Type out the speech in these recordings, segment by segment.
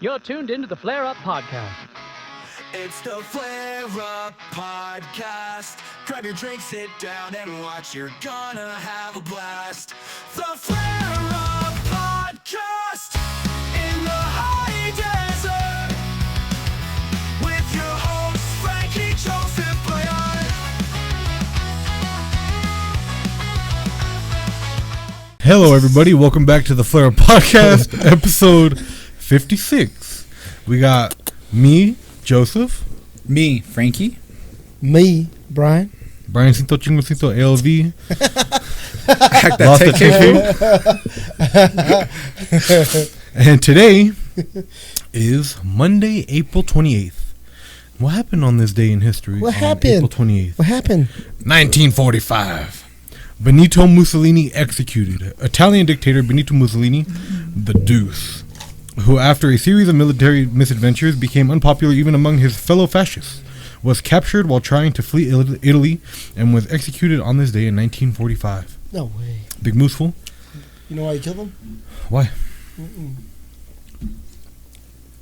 You're tuned into the Flare Up Podcast. It's the Flare Up Podcast. Grab your drink, sit down, and watch. You're gonna have a blast. The Flare Up Podcast in the high desert with your hosts Frankie, Joseph, Brian. Hello, everybody. Welcome back to the Flare Up Podcast, episode 56. We got me, Joseph. Me, Frankie. Me, Brian. Briancito Chingosito LV. Lost the And today is Monday, April 28th. What happened on this day in history? What happened? April 28th. What happened? 1945. Benito Mussolini executed. Italian dictator Benito Mussolini, the Deuce, who after a series of military misadventures became unpopular even among his fellow fascists, was captured while trying to flee Italy and was executed on this day in 1945. No way. Big Moose fool? You know why you killed him? Why?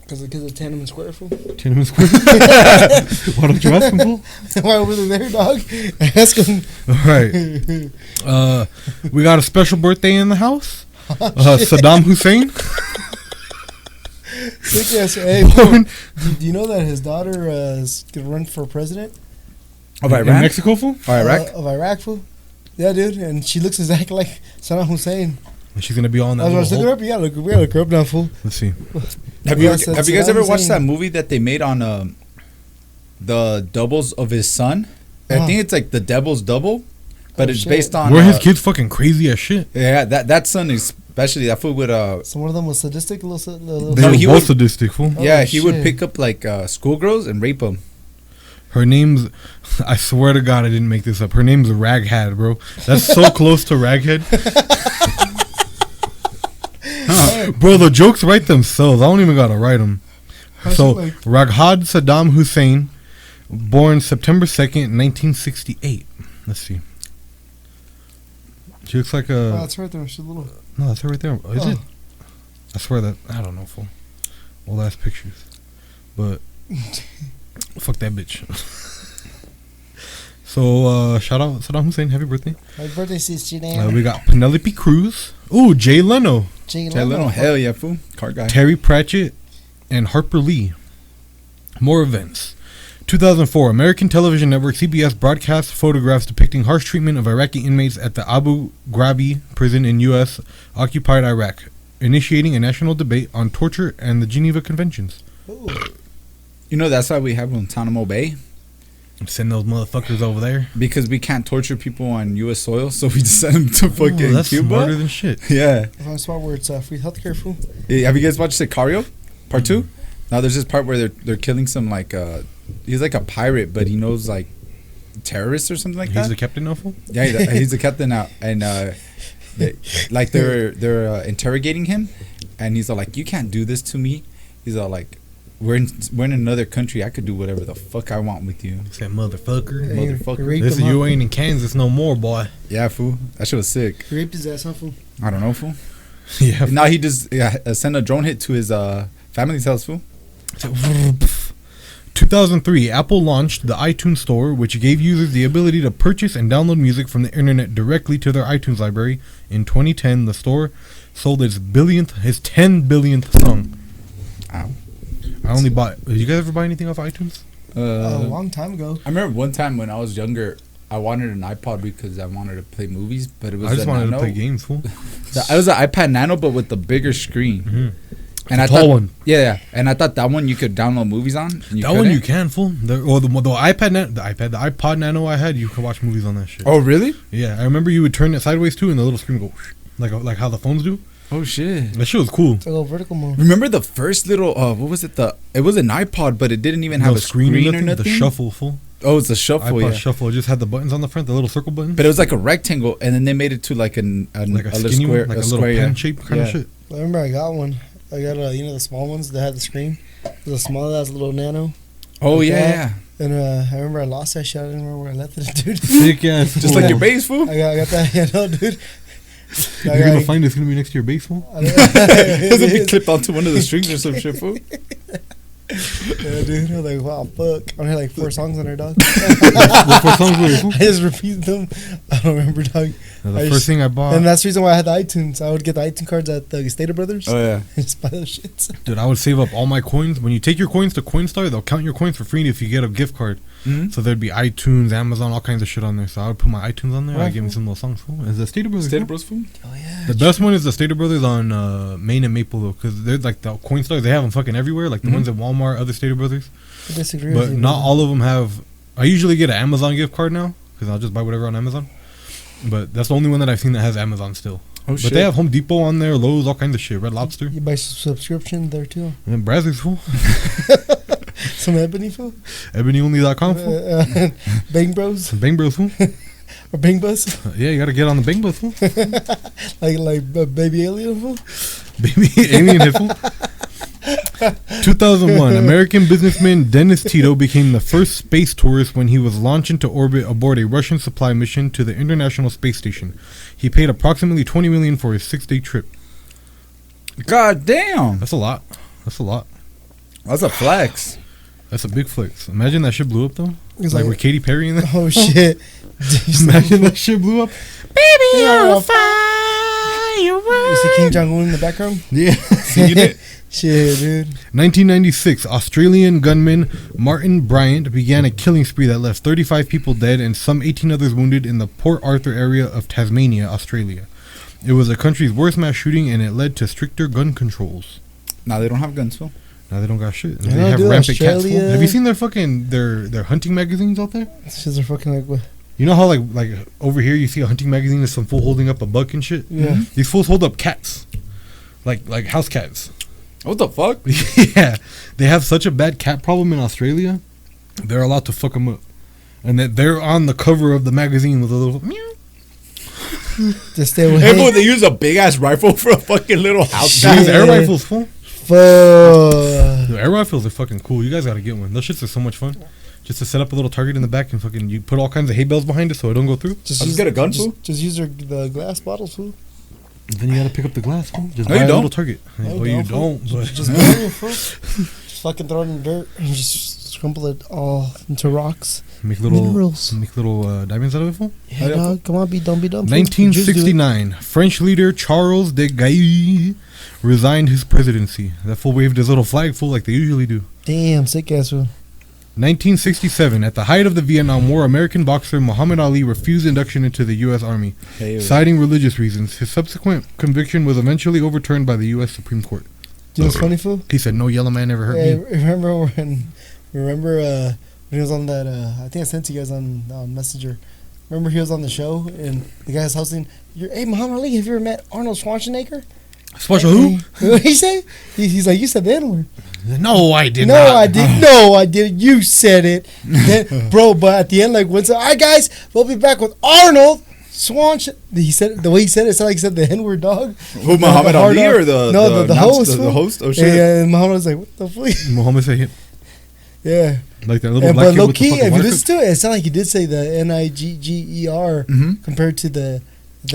Because of Tiananmen Square, fool. Tiananmen Square? Why don't you ask him, fool? Why were they there, dog? Ask him. All right. We got a special birthday in the house. Saddam Hussein. Sick ass. Hey, fool, do you know that his daughter is going to run for president? Of Iran? In Mexico, fool? Iraq? Of Iraq, fool. Yeah, dude. And she looks exactly like Saddam Hussein. And she's going to be on that. I was looking her up. Yeah, we gotta look her up now, fool. Let's see. Have you guys ever watched that movie that they made on the doubles of his son? I think it's like The Devil's Double, but it's based on... Were his kids fucking crazy as shit? Yeah, that son, especially that fool would... So one of them was sadistic? They No, were he both would- sadistic, fool. Yeah, Oh, he would shit. pick up like schoolgirls and rape them. Her name's... I swear to God I didn't make this up. Her name's Raghead, bro. That's so close to Raghead. Bro, the jokes write themselves. I don't even gotta write them. So, Raghad Saddam Hussein, born September 2nd, 1968. Let's see. She looks like a... Oh, that's right there. She's a little... No, that's her right there. Is it? I swear that... I don't know, fool. Old ass pictures. But... fuck that bitch. So, shout out Saddam Hussein. Happy birthday. Happy birthday, Sister. We got Penelope Cruz. Ooh, Jay Leno. Jay Leno, hell yeah, fool. Car guy. Terry Pratchett and Harper Lee. More events. 2004, American television network CBS broadcast photographs depicting harsh treatment of Iraqi inmates at the Abu Ghraib prison in U.S. occupied Iraq, initiating a national debate on torture and the Geneva Conventions. Ooh. You know, that's why we have Guantanamo Bay. Send those motherfuckers over there. Because we can't torture people on U.S. soil, so we just send them to fucking Ooh, that's Cuba. smarter than shit. Yeah. That's one spot where it's free healthcare, fool. Have you guys watched Sicario? Part 2? Now there's this part where they're killing some like he's like a pirate, but he knows like terrorists or something like that. He's the captain now, fool? Yeah, he's the captain now, and like they're interrogating him, and he's all like, "You can't do this to me." He's all like, "We're in another country. I could do whatever the fuck I want with you." Say motherfucker. Motherfucker. Listen, you ain't in Kansas no more, boy. Yeah, fool. That shit was sick. He raped his ass, huh, fool? I don't know, fool. Yeah. Now he just sent a drone hit to his family's house, fool. 2003, Apple launched the iTunes Store, which gave users the ability to purchase and download music from the internet directly to their iTunes library. In 2010, the store sold his 10 billionth song. Ow. I only bought... Did you guys ever buy anything off iTunes? A long time ago. I remember one time when I was younger, I wanted an iPod because I wanted to play movies, but it was I just wanted Nano. to play games, fool. It was an iPad Nano, but with the bigger screen. Mm-hmm. And I tall thought, one. Yeah, and I thought that one you could download movies on. And That one you can, fool. The iPod Nano I had, you could watch movies on that shit. Oh, really? Yeah, I remember you would turn it sideways too, and the little screen would go like how the phones do. Oh shit! That shit was cool. It's like a little vertical mode. Remember the first little what was it? It was an iPod, but it didn't even have a screen or nothing. The shuffle, fool. Oh, it's a shuffle. iPod Yeah, shuffle. It just had the buttons on the front, the little circle buttons. but it was like a rectangle, and then they made it to like a like a little skinny square, one, like a square, little pen yeah. shape kind of shit. I remember I got one. I got the small ones that had the screen. It was a small ass little Nano. Oh Like yeah, that. And I remember I lost that shit. I didn't remember where I left it, dude. Sick ass. just like your bass, fool. I got that. Yeah, no, dude. You're gonna find it's gonna be next to your base, fool. It's gonna be clipped onto one of the strings or some shit, fool. Yeah, dude. I was like, wow, fuck. I had like 4 songs on there, dog. What 4 songs were there, fool? I just repeated them. I don't remember, dog. The first thing I bought. And that's the reason why I had the iTunes. I would get the iTunes cards at the Stater Brothers. Oh yeah. And just buy those shits. Dude, I would save up all my coins. When you take your coins to Coinstar, they'll count your coins for free if you get a gift card. Mm-hmm. So there'd be iTunes, Amazon, all kinds of shit on there. So I would put my iTunes on there. Right. I'd give me some little songs. Fool. Is the Stater Brothers? Stater fool? Bros fool. Oh, yeah. The best one is the Stater Brothers on Main and Maple, though, because they're like the Coinstars. They have them fucking everywhere, like the ones at Walmart, other Stater Brothers. I disagree But with you. not all of them have. I usually get an Amazon gift card now because I'll just buy whatever on Amazon. But that's the only one that I've seen that has Amazon still. Oh But shit. they have Home Depot on there, Lowe's, all kinds of shit. Red Lobster. You buy subscription there, too. And then Brazzers, fool. Some Ebony, fool. EbonyOnly.com, fool. Bang Bros. Bang Bros, fool. Or Bang Bus. Yeah, you gotta get on the Bang Bros, fool. like Baby Alien, fool. Baby alien head, fool. 2001, American businessman Dennis Tito became the first space tourist when he was launched into orbit aboard a Russian supply mission to the International Space Station. He paid approximately $20 million for his 6-day trip. God damn. That's a lot. That's a lot. That's a flex. That's a big flex. Imagine that shit blew up though. It's Like like- with Katy Perry in there. Oh, shit. Imagine that shit blew up. Baby, you're a You see King Jong-un in the background? Yeah. Singing it. Shit, dude. 1996, Australian gunman Martin Bryant began a killing spree that left 35 people dead and some 18 others wounded in the Port Arthur area of Tasmania, Australia. It was the country's worst mass shooting and it led to stricter gun controls. Now they don't have guns, fool. Now they don't got shit. Yeah, They have dude, rampant cats. Australia. Fool. Have you seen their fucking their hunting magazines out there? Shits are fucking like, what? You know how like over here you see a hunting magazine with some fool holding up a buck and shit? Yeah. These fools hold up cats. Like house cats. What the fuck? Yeah, they have such a bad cat problem in Australia. They're allowed to fuck them up, and that they're on the cover of the magazine with a little meow. Just stay away. Hey, boy, they use a big ass rifle for a fucking little house. They use Yeah. air rifles, fool. Fuck. The air rifles are fucking cool. You guys gotta get one. Those shits are so much fun. Just to set up a little target in the back and fucking you put all kinds of hay bales behind it so it don't go through. Just I'll use, just get a gun, fool. just use the glass bottles, fool. Then you gotta pick up the glass, fool. Just No, buy you a don't. little target. Well, you fool. don't. But Just bury it, fool. Just fucking throw it in the dirt and just scramble it all into rocks. make Minerals. little diamonds out of it, fool. Yeah, dog. Come on, don't be dumb. fool. Just do it. 1969, French leader Charles de Gaulle resigned his presidency. That fool waved his little flag, fool, like they usually do. Damn, sick ass fool. 1967, at the height of the Vietnam War, American boxer Muhammad Ali refused induction into the U.S. Army, citing religious reasons. His subsequent conviction was eventually overturned by the U.S. Supreme Court. Do you know what's funny, fool? He said, "No yellow man ever hurt Hey, me." remember when he was on that? I think I sent you guys on Messenger. Remember he was on the show and the guy was hosting. Hey, Muhammad Ali, have you ever met Arnold Schwarzenegger? Special who? What he say? He's like, you said the N-word. No, I did No, not. I didn't. No, I didn't. You said it, then, bro. But at the end, like, all right, guys, we'll be back with Arnold Schwarzenegger. He said the way he said it sounded like he said the N-word, dog. Who, Muhammad The hard Ali R. or the host? The fool. host? Oh shit. Yeah, and Muhammad was like, what the fuck? Muhammad said him. Yeah. Like that little And, black but kid low with the key, fucking if you water listen to it, it sounded like he did say the Nigger Mhm. compared to the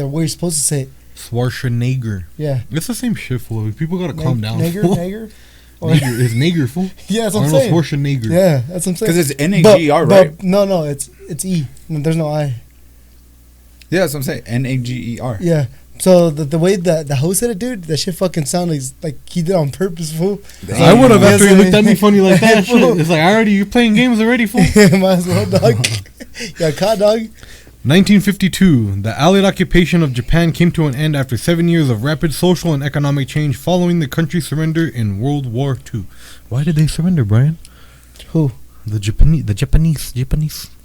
way you're supposed to say it. Schwarzenegger. Yeah. It's the same shit, fool. People gotta calm down. Nigger, fool. Nigger. Or- Nigger. It's Nigger, fool. Yeah, that's what I'm Arnold saying. Schwarzenegger. Yeah, that's what I'm saying. Because it's N-A-G-E-R, right? But no, it's E. No, there's no I. Yeah, that's what I'm saying. N-A-G-E-R. Yeah. So the way the host said it, dude, that shit fucking sounded like he did on purpose, fool. I would have Yeah, after he so- looked at me funny like that. Fool. Shit. It's like you're playing games already, fool. Might as well, dog. Yeah, caught, dog. 1952, the Allied occupation of Japan came to an end after 7 years of rapid social and economic change following the country's surrender in World War II. Why did they surrender, Brian? Who? The Japanese.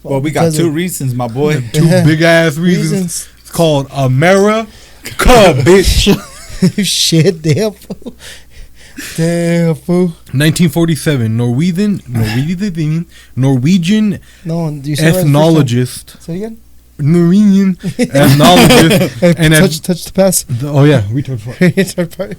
Well, we got because two of- reasons, my boy. Two Yeah. big ass reasons. It's called America, bitch. Shit, damn fool. Damn fool. 1947, Norwegian No, you said it right the first time. ethnologist. Say it again. Norwegian ethnologist and touch the pass. oh yeah, retard part.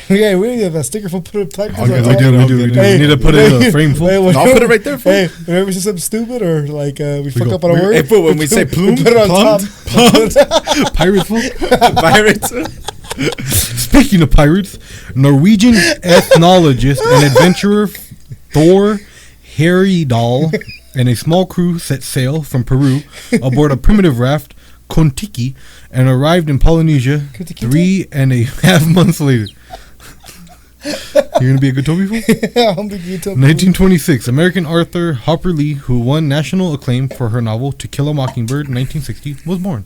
Yeah, we need a sticker for put it up. We do. We need to put it in a frame full. I'll put it right there. Hey, whenever we say something stupid or like we fuck up on a word, Hey, fool, when we say plume, put it on top. Pirate full. Pirates. Speaking of pirates, Norwegian ethnologist and adventurer Thor Heyerdahl and a small crew set sail from Peru aboard a primitive raft, Kontiki, and arrived in Polynesia 3.5 months later. You're going to be a good Toby fool? I'm a good Toby. 1926, American author Harper Lee, who won national acclaim for her novel To Kill a Mockingbird in 1960, was born.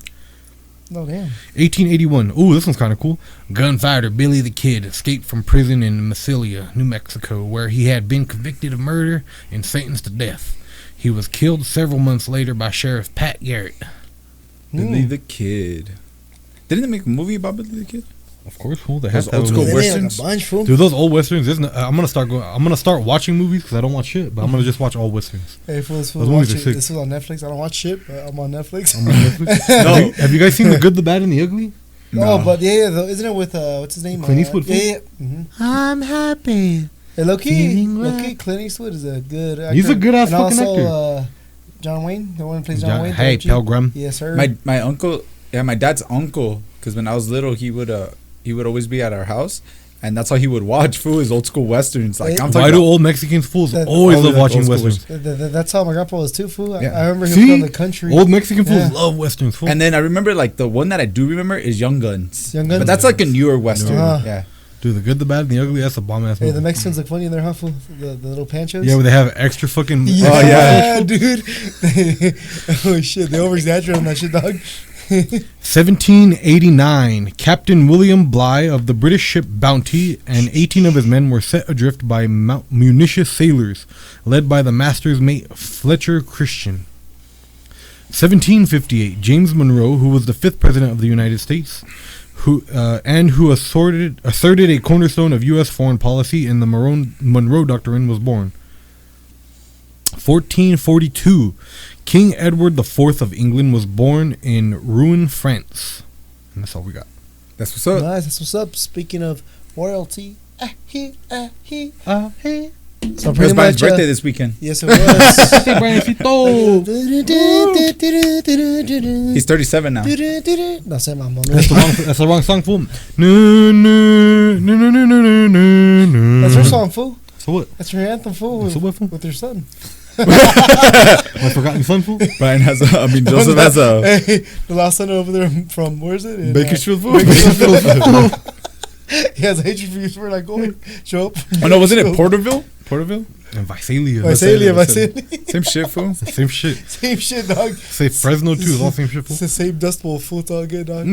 Oh, damn. 1881. Ooh, this one's kind of cool. Gunfighter Billy the Kid escaped from prison in Mesilla, New Mexico, where he had been convicted of murder and sentenced to death. He was killed several months later by Sheriff Pat Garrett. Billy the Kid. Didn't they make a movie about Billy the Kid? Of course, fool. They have Those old school They made westerns. like a bunch, fool. Dude, those old westerns. I'm gonna start watching movies because I don't watch shit, but I'm gonna just watch all westerns. Hey, fool, this Those movies are watch it. sick. This is on Netflix. I don't watch shit, but I'm on Netflix. No, have you guys seen The Good, the Bad, and the Ugly? Oh, but isn't it with what's his name? Clint Eastwood, fool? Yeah. Mm-hmm. I'm happy. Hey, low Feeling key, right. Clint Eastwood is a good actor. He's a good ass and fucking also, actor. John Wayne, the one who plays John Wayne. Hey, the OG. Pilgrim. Yes, sir. My uncle, my dad's uncle, because when I was little, he would always be at our house, and that's how he would watch his old school westerns. Like I'm Why talking do about, old Mexican fools That- always Oh, love that watching old school westerns? That's how my grandpa was too, fool. Yeah. I remember he was See, from the country. old Mexican fools Yeah. love westerns. Fool. and then I remember like the one that I do remember is Young Guns. Young Guns? But that's like a newer western. Uh-huh. Yeah. Dude, The Good, the Bad, and the Ugly. That's a bomb ass Hey, movie. the Mexicans look funny in their huffle. The little panchos. Yeah, where they have extra fucking. Yeah, Oh, yeah. dude. Oh shit, they over exaggerate on that shit, dog. 1789, Captain William Bligh of the British ship Bounty and 18 of his men were set adrift by munitions sailors, led by the master's mate Fletcher Christian. 1758, James Monroe, who was the 5th president of the United States, who asserted a cornerstone of U.S. foreign policy in the Monroe Doctrine, was born. 1442, King Edward IV of England was born in Rouen, France. And that's all we got. That's what's up. Nice, that's what's up. Speaking of royalty, So It pretty was Brian's much birthday this weekend. yes, it was. He's 37 now. No sé, mamón. That's the wrong song, fool. No, no, no, no, no, no, no, no. That's her song, fool. So what? That's her anthem, fool. So what, fool? With her son. My forgotten son, fool? Brian has Joseph has a Hey, the last son over there from where is it? In, Bakersfield fool. He has hatred for you. For like, go show up. Oh no, wasn't it Porterville? Porterville? And Visalia. Visalia. Same shit, fool. Same shit. Same shit, dog. Say Fresno, too. It's all same shit, It's fool. the same Dust Bowl, fool. It's all good, dog.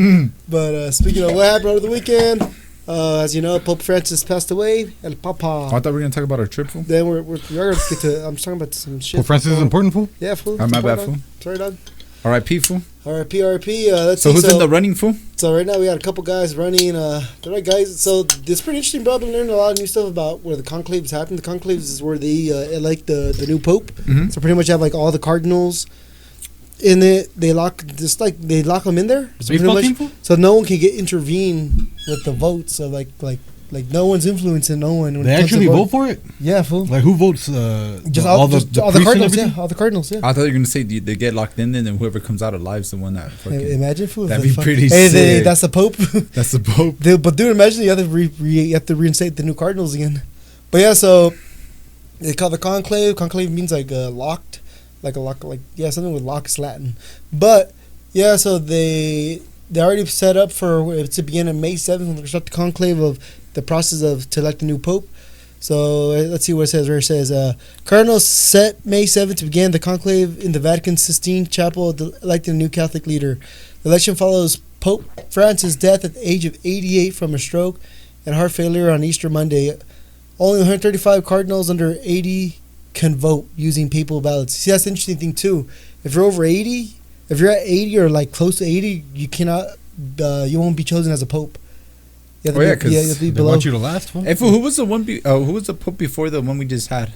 But speaking of what happened over the weekend, as you know, Pope Francis passed away. El Papa. I thought we were gonna talk about our trip, fool. Then we are gonna get to. I'm just talking about some shit. Pope Francis is important, fool? Yeah, fool. My bad, Dog. fool. Sorry, dog. R.I.P. fool. R.I.P. R.I.P. Let's So see. who's in the running, fool? So right now we got a couple guys running. The right guys. So it's pretty interesting, bro. I've been learning a lot of new stuff about where the conclaves happen. The conclaves is where they elect the new pope. Mhm. So pretty much have like all the cardinals in it. They lock them in there. So, Baseball pretty team, fool? much, so no one can intervene with the votes. So like no one's influencing no one. When They it comes to actually vote for it? Yeah, fool. Like, who votes? Just all the the priests and cardinals. everything? Yeah, all the cardinals. Yeah. I thought you were gonna say they get locked in, and then whoever comes out alive is the one that fucking. Imagine, fool. That'd the be fuck- pretty Hey, sick. that's the pope. That's the Pope. But dude, imagine you have to reinstate the new cardinals again. But yeah, so they call the conclave. Conclave means like locked, like a lock, like yeah, something with lock is Latin. But yeah, so they already set up for it to begin on May 7th when they start the conclave of the process of to elect the new pope. So let's see what it says. Where it says, Cardinals set May 7th to begin the conclave in the Vatican Sistine Chapel, electing a new Catholic leader. The election follows Pope Francis' death at the age of 88 from a stroke and heart failure on Easter Monday. Only 135 cardinals under 80 can vote using papal ballots. See, that's the interesting thing too. If you're over 80, if you're at 80 or like close to 80, you cannot, you won't be chosen as a pope. You have to Oh, yeah, be, 'cause you have to be They below. want you to last, fool? Hey, fool, who was the Pope before the one we just had?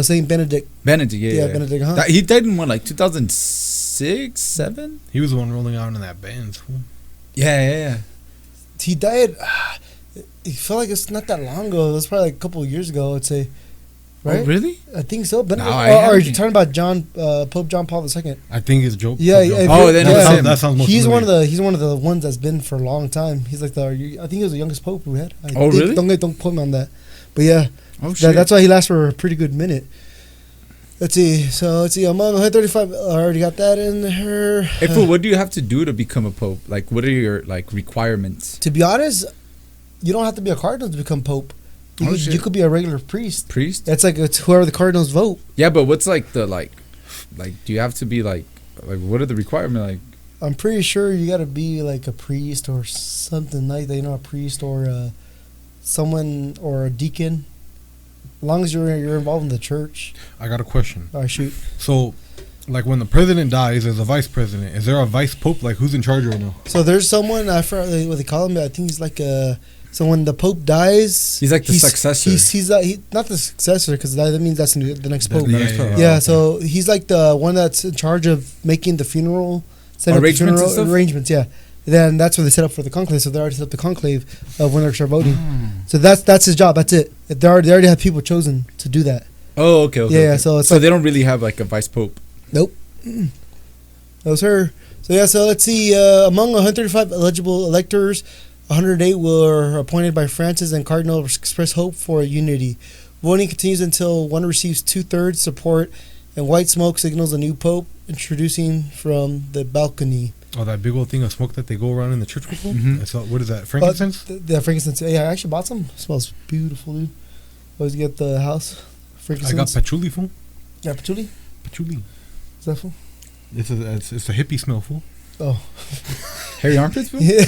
Saint Benedict. Benedict, yeah. Benedict, huh? He died in what, like 2006, 7? He was the one rolling out in that Benz. Fool. Yeah. He died. It felt like it's not that long ago. It was probably like a couple of years ago, I'd say. Right? Oh, really? I think so. Benedict. No, Or are you talking about Pope John Paul II? I think it's Joe. Yeah. That sounds most He's familiar. one of the ones that's been for a long time. He's like I think he was the youngest pope we had. Really? Don't quote me on that. But yeah. Oh, shit. That's why he lasts for a pretty good minute. Let's see. So let's see. Among 135, I already got that in there. Hey, fool, what do you have to do to become a pope? Like, what are your like requirements? To be honest, you don't have to be a cardinal to become pope. You could be a regular priest. Priest? It's like it's whoever the cardinals vote. Yeah, but what's like the like do you have to be like what are the requirements like? I'm pretty sure you got to be like a priest or something like that. You know, a priest or someone or a deacon. As long as you're involved in the church. I got a question. All right, shoot. So, like when the president dies, there's a vice president. Is there a vice pope? Like who's in charge right now? So there's someone, I forgot what they call him. I think he's like so when the pope dies, He's like the successor. He's not the successor because that means that's the next pope. Yeah. So he's like the one that's in charge of making the funeral, Arrangements and stuff? arrangements. Yeah. Then that's what they set up for the conclave. So they already set up the conclave of when they're start voting. So that's his job. That's it. They already have people chosen to do that. Oh, okay. Yeah. Okay. So it's they don't really have like a vice pope. Nope. That was her. So yeah, so let's see. Among 135 eligible electors, 108 were appointed by Francis, and Cardinal expressed hope for unity. Voting continues until one receives 2/3 support, and white smoke signals a new pope introducing from the balcony. Oh, that big old thing of smoke that they go around in the church with? Mm-hmm. What is that? Frankincense? Yeah, frankincense. Yeah, I actually bought some. It smells beautiful, dude. Always get the house. I Frankincense. got patchouli, fool. Yeah, patchouli. Patchouli. Is that full? It's a hippie smell, fool. Oh. Hairy armpits, fool? Yeah.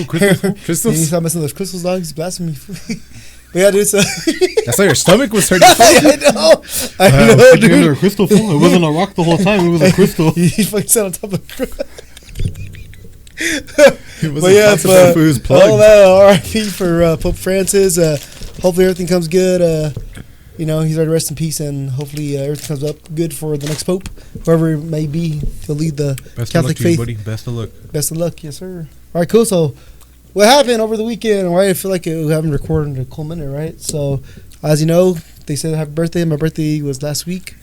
Crystals. Crystals? You stop messing with those crystals, dogs. Blasphemy. But yeah, dude. So That's why your stomach was hurting. I know, Put dude. together a crystal, fool. It wasn't a rock the whole time. It was a crystal. He fucking sat on top of the He wasn't But yeah, classified for his plug. all that R.I.P for Pope Francis. Hopefully everything comes good. He's already rest in peace, and hopefully everything comes up good for the next pope, whoever it may be, to lead the Best Catholic of luck to faith. you, buddy. Best of luck. Best of luck, yes sir. All right, cool. So, what happened over the weekend? Why I feel like we haven't recorded a cool minute, right? So, as you know, they said happy birthday. My birthday was last week,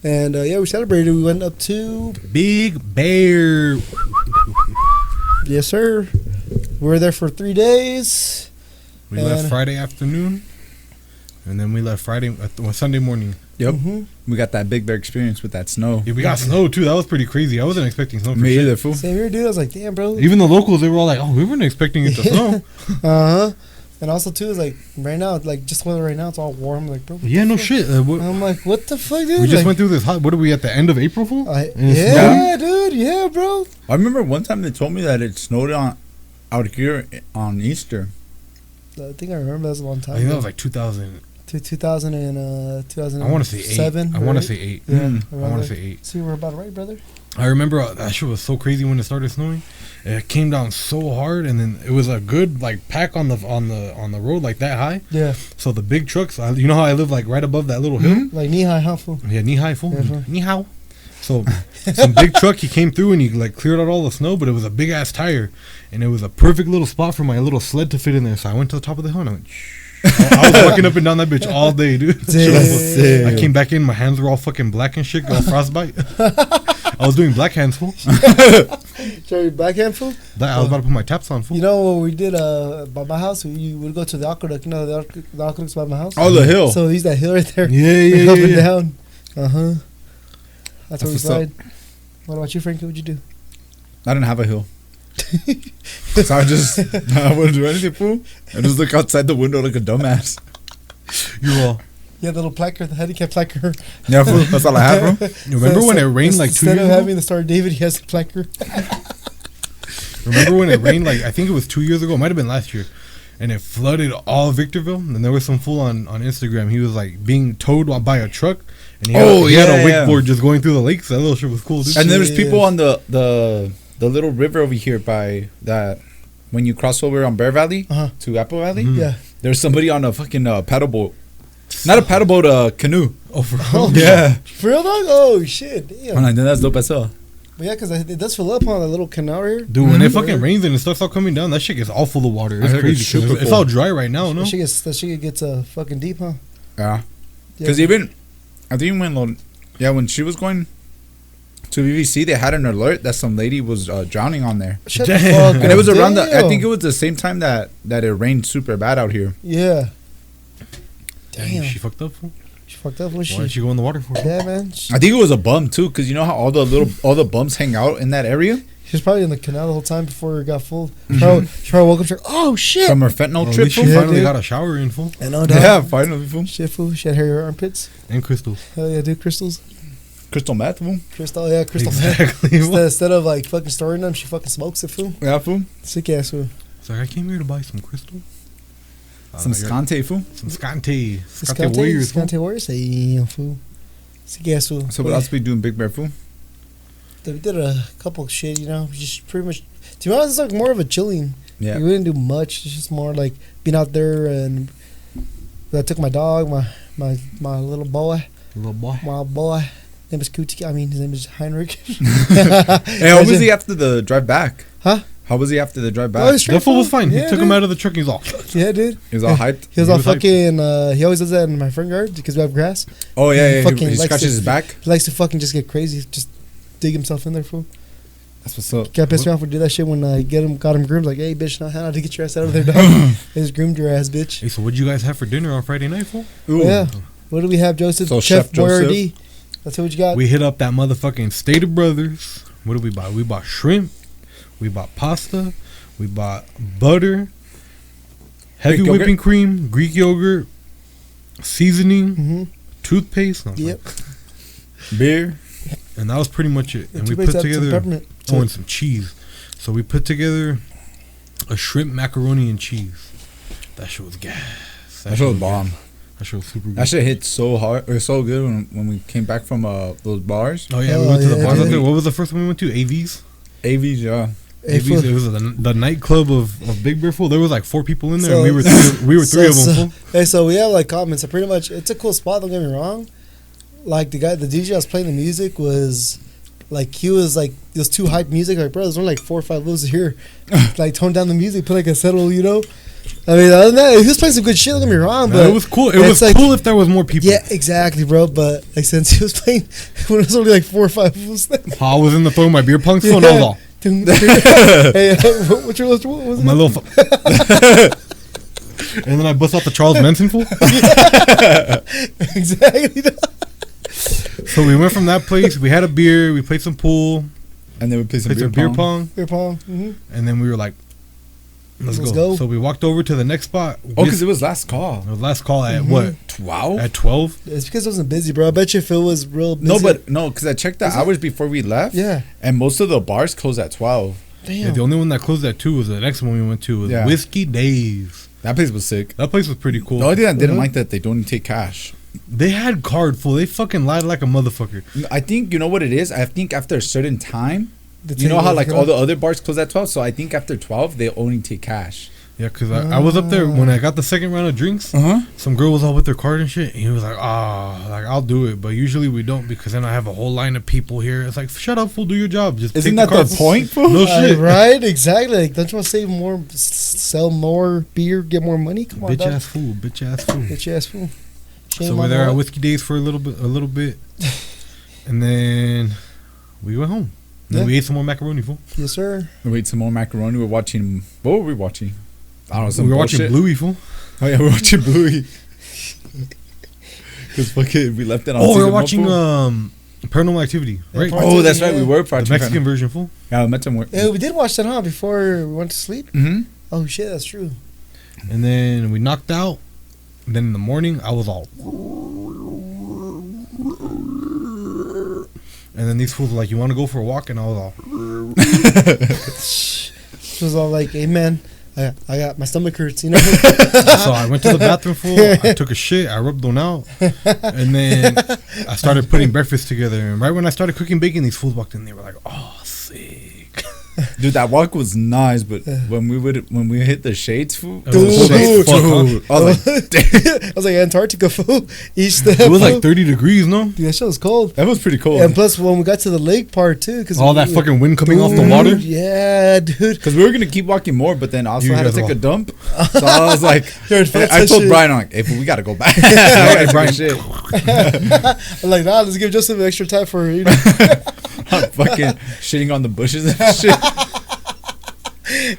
and we celebrated. We went up to BigBear. yes sir. We were there for 3 days. We left Friday afternoon, and then we left Sunday morning. Yep. Mhm. We got that Big Bear experience with that snow. Yeah, we got snow too. That was pretty crazy. I wasn't expecting snow. For Me shit. either, fool. Same here, dude. I was like, damn, bro. Even the locals, they were all like, "Oh, we weren't expecting it to snow." And also too is like right now, like just weather right now, it's all warm. Like, bro. Yeah, no shit. I'm like, what the fuck, dude? We just Like, went through this hot. What are we at the end of April, fool? yeah, dude. Yeah, bro. I remember one time they told me that it snowed out here on Easter. I think I remember that was a long time I think that ago. was like 2000. 2000 and 2007. I want to say 8. I want to say 8. Yeah, I around want to there. say 8. See, we're about right, brother. I remember that shit was so crazy when it started snowing. It came down so hard, and then it was a good like pack on the road like that high. Yeah, So the big trucks, you know how I live like right above that little hill. like knee high, how full? Yeah, knee high, fool. Yeah, fool. Knee high. So some big truck, he came through and he like cleared out all the snow, but it was a big ass tire, and it was a perfect little spot for my little sled to fit in there. So I went to the top of the hill and I went. Shh. I was walking up and down that bitch all day, dude. Damn. I came back in, my hands were all fucking black and shit, got frostbite. I was doing black hands, fool. Sorry, backhand full? I was about to put my taps on, fool. You know what we did by my house? We would go to the aqueduct. You know the aqueduct's by my house? Oh, the hill. So he's that hill right there. Yeah, Up and yeah. down. That's where we what's up. ride. What about you, Frankie? What'd you do? I didn't have a hill. So I wouldn't do anything, fool. I just look outside the window like a dumbass. You all. Yeah, the little placard, the handicap placard. Yeah, fool. That's all I have, bro. You remember when it rained like 2 instead years of ago? having the Star of David, he has the placard. Remember when it rained like, I think it was 2 years ago, it might have been last year, and it flooded all Victorville, and there was some fool on Instagram, he was like being towed by a truck, and he had a wakeboard just going through the lakes. That little shit was cool, dude. And there was people on the little river over here by that, when you cross over on Bear Valley Uh-huh. to Apple Valley. Mhm. Yeah. There's somebody on a fucking paddle boat. Not a paddleboat, a canoe. Oh, for real? Yeah. For real, dog? Oh, shit. Damn. I'm like, then that's dope as hell. But yeah, because it does fill up on that little canal here. Dude, when it fucking rains and it starts all coming down, that shit gets all full of water. It's I heard crazy. it's super It's full. all dry right now, no? That shit gets fucking deep, huh? Yeah. Yeah. Because I think when she was going to BBC, they had an alert that some lady was drowning on there. Shut the Damn. fuck And it was up. around I Damn. think it was the same time that it rained super bad out here. Yeah. Dang, Damn. she fucked up, fool. She fucked up when Why she. didn't she go in the water for? Yeah, man. I think it was a bum too, because you know how all the bums hang out in that area She was probably in the canal the whole time before it got full. She probably woke up. She's like, oh shit! from her fentanyl At trip. least she fool. Yeah, finally dude. got a shower in, fool. I know, dog. Yeah, finally, fool. Shit, fool. She had hair armpits. And crystals. Hell yeah, dude. Crystals. Crystal meth, fool. Crystal, yeah, crystal. Exactly. Instead of like fucking storing them, she fucking smokes it, fool. Yeah, fool. Sick ass, fool. It's like, I came here to buy some crystal. Some scante, fool. Some Scante. Scante Scante Warriors, fool. Scante Warriors. Hey, yeah, fool. Sick ass, fool. So what else we doing, Big Bear, fool? We did a couple of shit, you know. Just pretty much. To be honest, it's like more of a chilling. Yeah. We didn't do much. It's just more like being out there, and I took my dog, my little boy, Little boy. my boy. His name is Kuti. I mean, his name is Heinrich. Hey, how was he after the drive back? Huh? How was he after the drive Oh, back? it's That fool was fine. Yeah, he took him out of the truck. He's all. Yeah, dude. He was all hyped. He was He all was hyped. fucking. He always does that in my front yard because we have grass. Oh yeah. Fucking He likes scratches to- his back. He likes to fucking just get crazy, just dig himself in there, fool. That's what's up. Got pissed me off when we did that shit when I got him groomed. Like, hey, bitch, now how to get your ass out of there, dog? They just groomed your ass, bitch. Hey, so what'd you guys have for dinner on Friday night, fool? Ooh. Yeah. What do we have, Joseph? So Chef Chef Joseph. Boyardee. That's what you got. We hit up that motherfucking Stater Brothers. What did we buy? We bought shrimp. We bought pasta. We bought butter. Heavy Greek yogurt? whipping cream. Greek yogurt. Seasoning. Mm-hmm. Toothpaste. Yep. Beer. And that was pretty much it. And we Toothpaste put had some together. peppermint. Oh, and some cheese. So we put together a shrimp macaroni and cheese. That shit was gas. That shit was bomb. That shit was super good. That shit hit so hard or so good when we came back from those bars. Oh yeah, Oh, we went to the yeah, bars out dude. there. What was the first one we went to? AV's. AVs, yeah. Hey, AV's. fool. It was the nightclub of Big Bear, fool. There was like 4 people in there, So- and we were three of them. Fool. Hey, so we have like comments. So pretty much, it's a cool spot. Don't get me wrong. Like the DJ that was playing the music was, like he was like it was too hype music. Like bro, there's only like 4 or 5 levels here. Like tone down the music, put like a settle, you know. I mean, other than that, he was playing some good shit. Don't get me wrong, No, but it was cool. It it's was like- cool if there was more people. yeah, exactly, bro. But like since he was playing when it was only like 4 or 5 levels. I was in the throwing my beer punks, so and I was all Hey, what's your list? What was it? my little. And then I bust out the Charles Manson fool. Exactly. So we went from that place. We had a beer. We played some pool. And then we played some Played some beer pong. Beer pong. Mm-hmm. And then we were like, let's Let's go. go. So we walked over to the next spot. Oh, because it was last call. It was last call at what? 12? At 12? It's because it wasn't busy, bro. I bet you if it was real busy. No, because I checked the Is it? hours before we left. Yeah. And most of the bars closed at 12. Damn. Yeah, the only one that closed at 2 was the next one we went to. Was Yeah. Whiskey Days. That place was sick. That place was pretty cool. The only thing I didn't Mhm. like that they don't take cash. They had card full. They fucking lied like a motherfucker. I think, you know what it is? I think after a certain time, The you know how table, like you all the other bars close at 12? So I think after 12, they only take cash. Yeah, because I was up there when I got the second round of drinks. Uh-huh. Some girl was all with their card and shit. And he was like, like I'll do it. But usually we don't because then I have a whole line of people here. It's like, shut up, fool. Do your job. Just Isn't take that card, the fool." point, fool? No shit. Right? Exactly. Like, don't you want to save more, sell more beer, get more money? Come on, Bitch dog. ass fool. Bitch ass fool. Bitch ass fool. Shame So on we're there the at luck. Whiskey Days for a little bit. And then we went home. Then Yeah. we ate some more macaroni, fool. Yes, sir. We ate some more macaroni. We're watching. What were we watching? I don't know. Some We were bullshit. watching Bluey, fool. Oh yeah, we're watching Bluey. Because fucking we left it on. Oh, we season were one, watching fool. Paranormal Activity, right? Part Oh, two, that's right. yeah. We were The watching Mexican version, fool. Yeah, we met them. Yeah, we did watch that, huh? Before we went to sleep. Mm-hmm. Oh shit, that's true. And then we knocked out. And then in the morning, I was all. And then these fools were like, "You want to go for a walk?" And I was all. She was all like, "Hey man, I got my stomach hurts," you know. So I went to the bathroom, fool. I took a shit. I rubbed one out, and then I started putting breakfast together. And right when I started cooking bacon, these fools walked in. They were like, "Oh, sick." Dude, that walk was nice, but when we hit the shades, fool, It was Dude. cold as fuck, huh? I was like, I was like Antarctica, fool. Each step. It was fool. like 30 degrees, no? Dude, that shit was cold. that was pretty cool. And plus, when we got to the lake part too, because All that fucking wind coming off the water. Yeah, dude. Because we were gonna keep walking more, but then also You had to guys take a all- dump. So I was like, Dude, fuck I that told shit. Brian, I'm like, hey, fool, we gotta go back. Hey, Brian. Shit. I'm like, nah, let's give Justin extra time for I'm fucking shitting on the bushes and shit.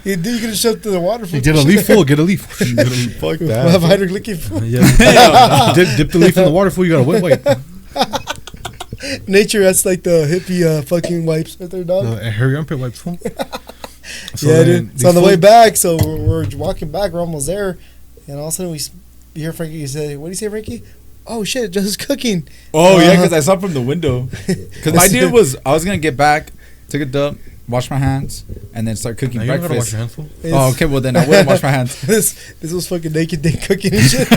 you dude, you could have shoved through the water. Hey, get a leaf full. Get a leaf. Fuck We'll have that. Hydro licking fool. Yeah. dip the leaf in the water full. You got a wet wipe. Nature, that's like the hippie fucking wipes right there, dog. Hairy armpit wipes full. So Yeah, then dude. So on the these way fools- back, so we're walking back, we're almost there, and all of a sudden we hear Frankie say, "What do you say, Frankie? Oh shit, just cooking." Oh yeah, because I saw from the window. Because my deal was I was gonna get back, take a dump, wash my hands, and then start cooking Now, you don't gotta wash breakfast. your hands full. Oh, okay. Well, then I wouldn't wash my hands. This was fucking naked day cooking and shit.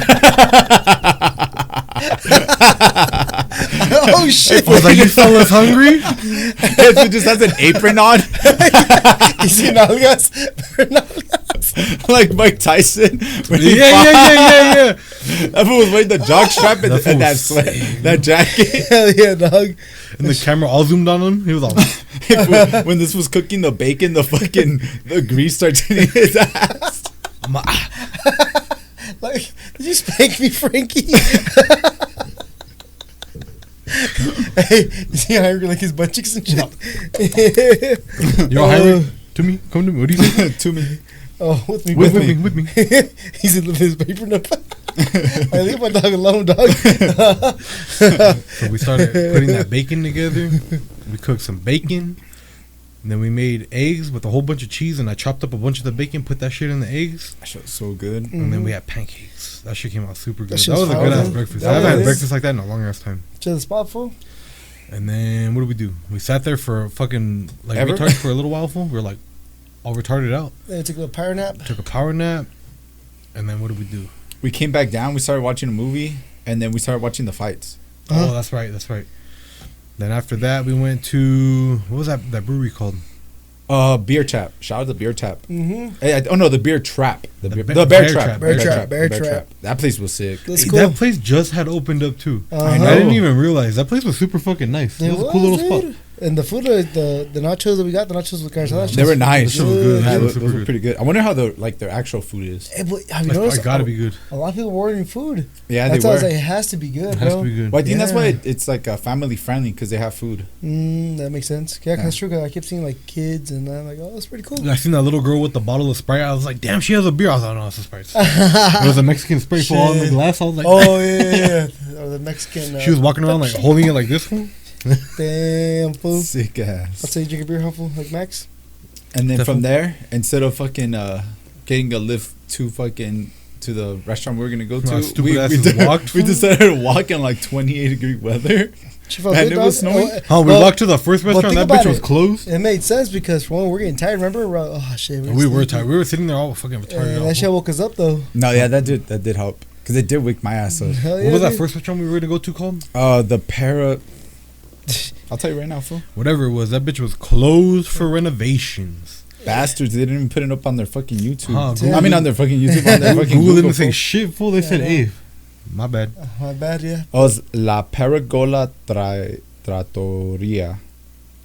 Oh shit! I was like, you fellas hungry? He just has an apron on, You see nalgas? like Mike Tyson. When he Yeah. That fool was wearing the jock strap and, That fool and that was sweat, sick. that jacket. Hell yeah, dog. And the camera all zoomed on him. He was all. When this was cooking the bacon, the grease started in his ass. Like, did you spank me, Frankie? Hey, you see how hungry like his butt cheeks and shit? You're hiring to me. Come to me. What do you say? To me. Oh, with me, With with me. me. With me. He's in his paper nip. I leave my dog alone, dog. So we started putting that bacon together. We cooked some bacon. And then we made eggs with a whole bunch of cheese. And I chopped up a bunch of the bacon, put that shit in the eggs. That shit was so good. And then we had pancakes. That shit came out super good. That shit was a was good fire, ass man. breakfast. That I haven't had was- breakfast like that in a long ass time. To the spot, fool. And then what did we do? We sat there for a fucking like Ever? retarded for a little while. Fool. We were like all retarded out. Then I took a little power nap. Took a power nap. And then what did we do? We came back down. We started watching a movie, and then we started watching the fights. Uh-huh. Oh, that's right. Then after that, we went to what was that brewery called? Beer Tap. Shout out to Beer Tap. Mm-hmm. Hey, the Beer Trap. The Bear Bear Trap. Trap. Bear Trap. Bear Trap. That place was sick. That's Hey, cool. That place just had opened up too. Uh-huh. I didn't even realize that place was super fucking nice. It was a cool little spot. dude. And the food, the nachos that we got, the nachos with carne asada. They were nice. That shit was good. Yeah, That Those was super were good. pretty good. I wonder how their actual food is. Hey, but have you It's noticed? gotta be good. A lot of people were ordering food. Yeah, That's they why I were. was like, it has to be good, It has bro. to be good. Well, I think that's why Yeah. it's like family friendly because they have food. That makes sense. Yeah, 'cause that's true. 'Cause I kept seeing like kids, and I'm like, oh, that's pretty cool. I seen that little girl with the bottle of Sprite. I was like, damn, she has a beer. I was like, no, it's a Sprite. It was a Mexican Sprite for all in the Shit. glass. I was like, Oh yeah. Or the Mexican. she was walking around like holding it like this one. Damn fool. Sick ass. I'll say you drink a beer, helpful like Max. And then from Definitely. there, instead of fucking getting a lift to the restaurant we were gonna go to, No, stupid asses walked, we fool. decided to walk in like 28-degree weather. She felt And good, it was dog. snowing? Oh, we well, walked to the first well, restaurant. think That bitch about was it. closed. It made sense because for one, we're getting tired. Remember? We're, oh shit. We were sleepy. tired. We were sitting there all fucking retarded. And out. that shit woke us up though. No, yeah, that did help because it did wake my ass up. Hell yeah. What was that dude. first restaurant we were gonna go to called? The I'll tell you right now, fool. Whatever it was, that bitch was closed for renovations. Bastards, they didn't even put it up on their fucking YouTube. Huh, I mean, on their fucking YouTube, on their fucking Google Google. didn't say fool. shit, fool. They said, Yeah. hey, my bad. My bad, yeah. Oh, it's La Perigola Trattoria.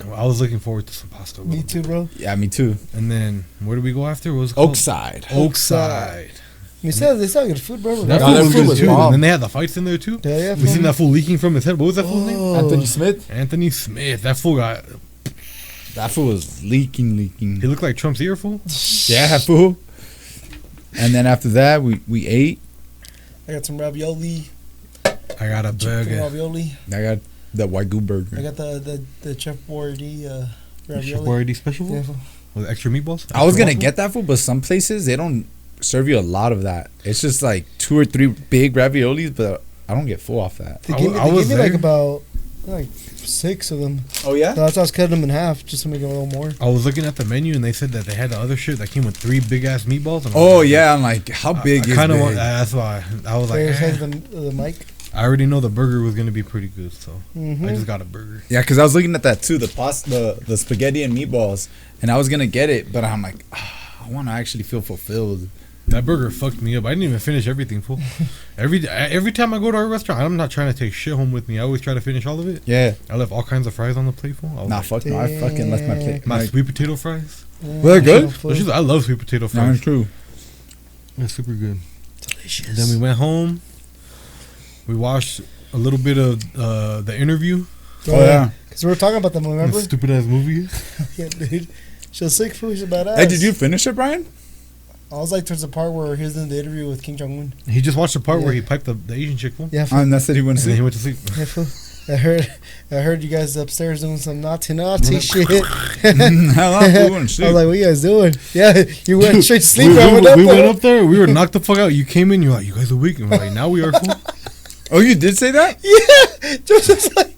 I was looking forward to some pasta. Me too, bro. Yeah, me too. And then, where did we go after? What was it called? Oakside. Oakside. They sell good food, bro. That No, food that was food good was too. bomb. And then they had the fights in there too. Yeah, yeah. We seen that fool leaking from his head. What was that fool's name? Oh. Anthony Smith. Anthony Smith. That fool got. That fool was leaking. He looked like Trump's ear, fool. Yeah, fool. And then after that, we ate. I got some ravioli. I got a Chicken burger. ravioli. I got the Wagyu I burger. got the Chef Boyardee Chef ravioli. Boyardee special Yeah, fool? fool. With extra meatballs. I was Extra gonna waffle? get that food, but some places they don't serve you a lot of that. It's just like 2 or 3 big raviolis, but I don't get full off that. They I gave me, wa- I they was gave me like there. about like 6 of them. Oh yeah. So that's why I was cutting them in half just to make it a little more. I was looking at the menu and they said that they had the other shit that came with 3 big ass meatballs. And I was Oh like, yeah, I'm like, how big I is kind of big? want. That's why I was like, There's eh. the mic. I already know the burger was gonna be pretty good, so Mhm. I just got a burger. Yeah, because I was looking at that too, the pasta, the spaghetti and meatballs, and I was gonna get it, but I'm like, I want to actually feel fulfilled. That burger fucked me up. I didn't even finish everything, fool. Every time I go to our restaurant, I'm not trying to take shit home with me. I always try to finish all of it. Yeah. I left all kinds of fries on the plate, fool. I was Nah, like, fuck no. I fucking left my plate. my Like, sweet potato fries. Well, they're good. I love sweet potato nah, fries. true. It's super good. Delicious. Then we went home. We watched a little bit of the interview. Oh, yeah. Because we were talking about them, remember? That stupid ass movie. Yeah, dude. She was sick, fool. She's badass. Hey, did you finish it, Brian? I was like towards the part where he was in the interview with Kim Jong Un. He just watched the part Yeah. where he piped the Asian chick, fool. Yeah, fool. And that's it. He went And to then he sleep. went to sleep. Yeah, fool. I heard you guys upstairs doing some naughty shit. Hell, I'm going to I was sleep. like, what you guys doing? Yeah, you went straight to sleep. we I went went there. up there. We were knocked the fuck out. You came in. You're like, you guys are weak. And we're like, now we are, fool. Oh, you did say that? Yeah, Joseph's like,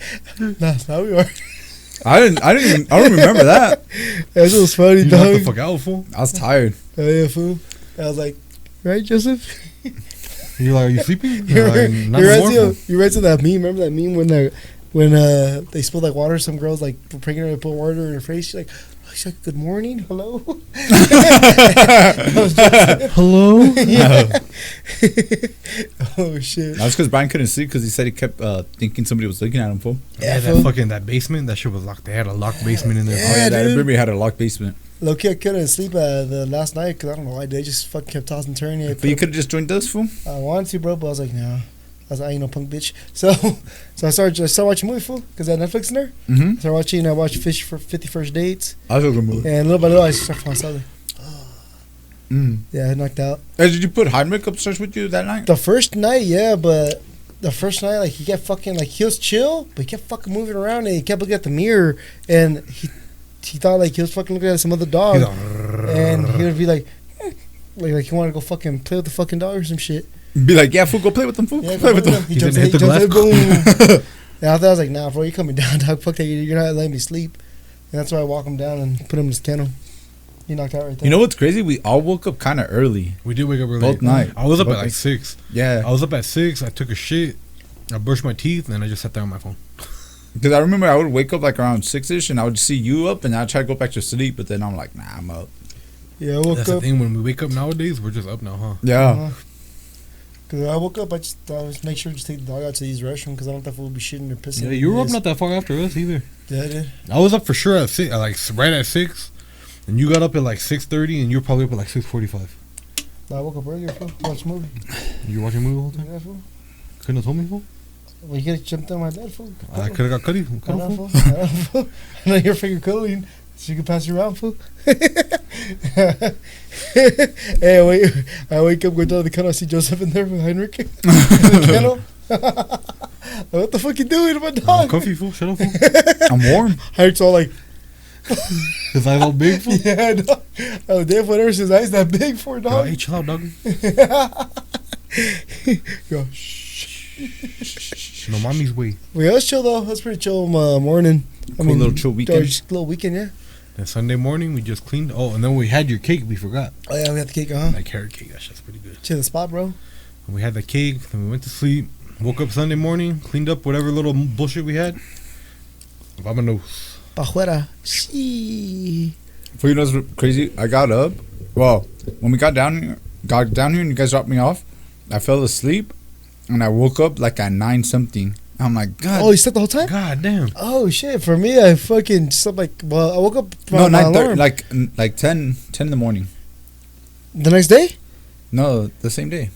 nah, now we are. I don't remember that. That shit was funny, You knocked the dog. fuck out, fool. I was tired. Oh, yeah, fool. I was like, right, Joseph? You're like, are you sleeping? You're Like, right. not You're anymore, right, fool. you're right to that meme. Remember that meme when they spilled like water? Some girls like were pranking her to put water in her face. She's like, good morning, hello. Hello? Yeah. Oh shit. That was because Brian couldn't sleep because he said he kept thinking somebody was looking at him, fool. Yeah, fool. that fucking that basement. That shit was locked. They had a locked basement in there. Yeah, Oh, yeah, that dude. everybody had a locked basement. Low key, I couldn't sleep the last night because I don't know why. They just fucking kept tossing and turning. But you could have just joined us, fool. I wanted to, bro, but I was like, nah. I was like, I ain't no punk bitch. So I started watching movie, fool, because I had Netflix in there. Mm-hmm. I watched Fish for 50 First Dates. I was a good movie. And little by little, I started falling asleep. Mm. Yeah, I knocked out. Hey, did you put Heinrich upstairs with you that night? The first night, yeah, but the first night, like, he kept fucking, like, he was chill, but he kept fucking moving around, and he kept looking at the mirror, and he thought, like, he was fucking looking at some other dog, He's like, and he would be like he wanted to go fucking play with the fucking dog or some shit. Be like, yeah, fool, go play with them, fool. Yeah, Go play with them. He He jumps didn't in, hit the jumps in, glass. boom. And I thought I was like, nah, bro, you're coming down, dog. Fuck that, you're not letting me sleep. And that's why I walk him down and put him in his kennel. He knocked out right there. You know what's crazy? We all woke up kind of early. we did wake up early. Both night. I was up at Both like night. 6. Yeah. I was up at 6. I took a shit. I brushed my teeth, and then I just sat there on my phone. Because I remember I would wake up like around 6-ish and I would see you up and I'd try to go back to sleep, but then I'm like, nah, I'm up. Yeah, I woke That's the up. thing. When we wake up nowadays, we're just up now, huh? Yeah. Because I woke up, I always make sure to take the dog out to use the restroom because I don't know if we'll be shitting or pissing. Yeah, you were up Yes. not that far after us either. Yeah, I did. I was up for sure at 6, like right at 6, and you got up at like 6:30, and you were probably up at like 6:45. I woke up earlier, fool. Watch a movie. You were watching a movie the whole time? Yeah, fool. Couldn't have told me, fool. Well, you could have jumped on my bed, fool. I could have got Cuddy. I know, fool. I know, fool. I know your finger cooling, so you can pass you around, fool. Hey, I wake up, go down to the kennel, I see Joseph in there with Heinrich in the kennel. What the fuck you doing to my I'm dog? comfy, fool. Shut up, fool. I'm warm. Heinrich's all like, His eyes all big, fool. yeah, I know. Oh, damn, whatever his eyes that big for, Yo, dog. hey, chill out, dog. Go, shh. No, mommy's way. Well, it was chill, though. It was pretty chill morning. Cool little chill weekend. Just a little weekend, yeah. And Sunday morning, we just cleaned. Oh, and then we had your cake. We forgot. Oh, yeah, we had the cake, huh? Like carrot cake. That shit's pretty good. Chill the spot, bro. And we had the cake. Then we went to sleep. Woke up Sunday morning. Cleaned up whatever little bullshit we had. Vamonos. Pa' fuera. Sí. For you know what's crazy? I got up. Well, when we got down here and you guys dropped me off, I fell asleep and I woke up like at 9 something. I'm like, God. Oh, you slept the whole time? God damn. Oh, shit. For me, I fucking slept like, well, I woke up no, from my 9:30, alarm. like 10 in the morning. The next day? No, the same day.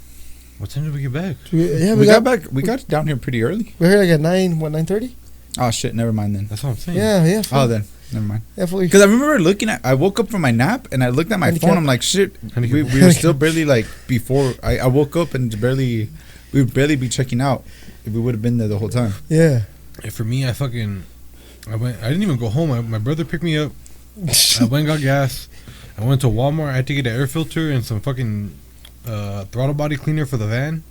What time did we get back? Yeah, we got back. We got down here pretty early. We're here like at 9:30? Oh shit, never mind then. That's what I'm saying. Yeah. Oh then, never mind. Yeah, fully. Because I remember I woke up from my nap and I looked at my Handicap. phone. I'm like, shit, we were still barely like before. I woke up and we would barely be checking out if we would have been there the whole time. Yeah. And for me, I didn't even go home. My brother picked me up. I went and got gas. I went to Walmart. I had to get an air filter and some fucking throttle body cleaner for the van.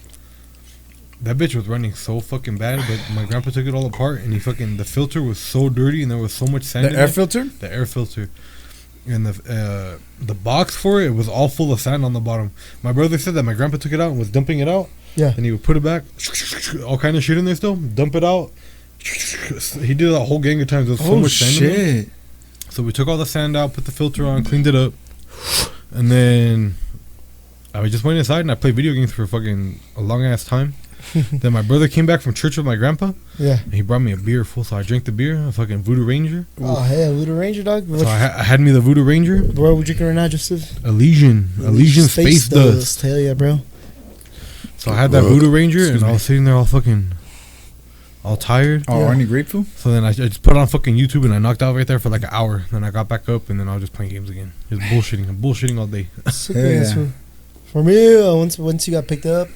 That bitch was running so fucking bad, but my grandpa took it all apart, and the filter was so dirty, and there was so much sand The in air it. filter? The air filter. and the box for it was all full of sand on the bottom. My brother said that my grandpa took it out and was dumping it out. Yeah. And he would put it back, all kind of shit in there still, dump it out. He did it a whole gang of times. There was so much sand in there. So we took all the sand out, put the filter on, cleaned it up, and then I just went inside and I played video games for fucking a long ass time. Then my brother came back from church with my grandpa. Yeah. And he brought me a beer full, so I drank the beer, a fucking Voodoo Ranger. Oh, hey, Voodoo Ranger, dog. So I had me the Voodoo Ranger. What are we drinking right now, Joseph? Elysian Space Dust. Hell yeah, bro. So I had that Voodoo Ranger, and I was sitting there all fucking, all tired. Oh, aren't you grateful? So then I just put on fucking YouTube, and I knocked out right there for like an hour. Then I got back up, and then I was just playing games again. Just bullshitting. I'm bullshitting all day. Yeah. For me, once you got picked up,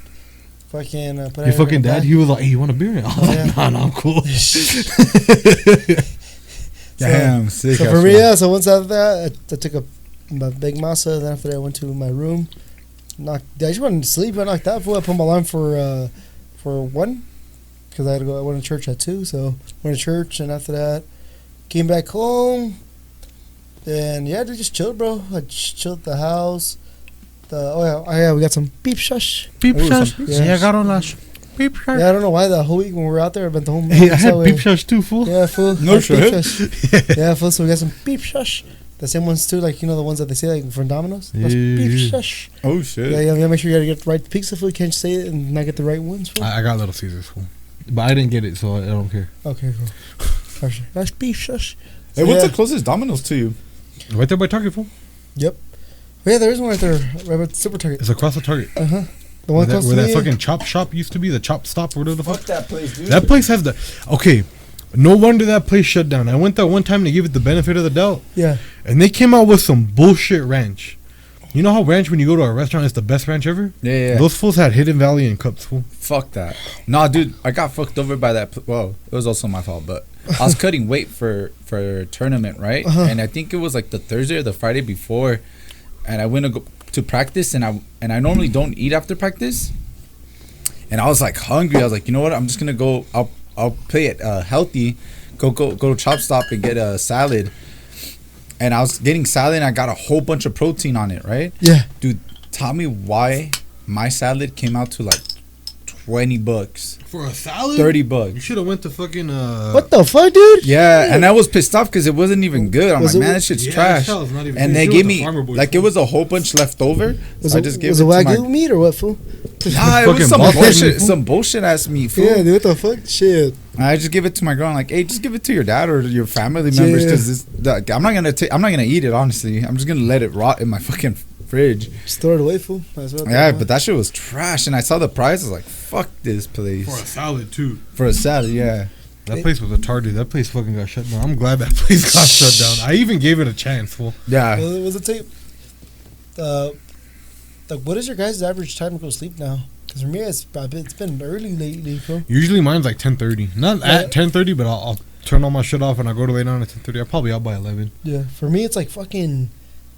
fucking put Your fucking dad, he was like, "Hey, you want a beer?" I was like, "Nah, I'm cool." Damn, sick. So for me, yeah. So once after that, I took a big masa. Then after that, I went to my room. I just wanted to sleep. I knocked out. I put my alarm for 1 because I had to go. I went to church at 2, so went to church, and after that, came back home. And yeah, I just chilled, bro. I just chilled at the house. Oh yeah, we got some beep shush. Beep shush. Yeah, I got on that. Beep shush. Yeah, I don't know why the whole week when we were out there, I went home. Hey, I had beep shush too, fool. Yeah, fool. No shit. Beep shush. Yeah, fool. So we got some beep shush. The same ones too, like the ones that they say like from Domino's. Yeah, beep shush. Oh shit. Yeah. Make sure you gotta get the right pizza food. You can't say it and not get the right ones. Fool. I got Little Caesars, fool. But I didn't get it, so I don't care. Okay, cool. Gotcha. That's beef shush. Hey, what's the closest Domino's to you? Right there by Target, fool. Yep. Oh, yeah, there is one right there, right by Super Target. It's across the Target. The one close where to that me. fucking chop shop used to be, the chop stop, or whatever the fuck. that place, dude. That place has the. Okay, no wonder that place shut down. I went there one time to give it the benefit of the doubt. Yeah. And they came out with some bullshit ranch. You know how ranch, when you go to a restaurant, it's the best ranch ever? Yeah. Those fools had Hidden Valley and cups, fool. Fuck that. Nah, dude, I got fucked over by that. Well, it was also my fault, but I was cutting weight for a tournament, right? And I think it was like the Thursday or the Friday before, and I went to go to practice, and I normally don't eat after practice, and I was like hungry. I was like, you know what? I'm just gonna go. I'll play it healthy. Go to Chop Stop and get a salad. And I was getting salad, and I got a whole bunch of protein on it, right? Yeah. Dude, tell me why my salad came out to like $20. For a salad? $30. You should have went to fucking. What the fuck, dude? Yeah, and I was pissed off because it wasn't even good. I'm like, man, that shit's trash. And they gave me like it was a whole bunch left over. So I just gave it to my. Was it Wagyu meat or what, fool? Nah, it was some bullshit. Some bullshit ass meat, fool. Yeah, dude, what the fuck? Shit. I just give it to my girl. I'm like, hey, just give it to your dad or your family members because I'm not gonna eat it. Honestly, I'm just gonna let it rot in my fucking fridge. Just throw it away, fool. Yeah, but that shit was trash. And I saw the price. I was like, fuck this place. For a salad too. For a salad, yeah. That place was retarded. That place fucking got shut down. I'm glad that place got shut down. I even gave it a chance, fool. Yeah. Well, was it tape? Like, what is your guys' average time to go to sleep now? Because for me, it's been early lately, bro. Usually mine's like 10:30. Not at 10:30, but I'll turn all my shit off and I go to lay down at 10:30. I'm probably out by 11. Yeah, for me, it's like fucking.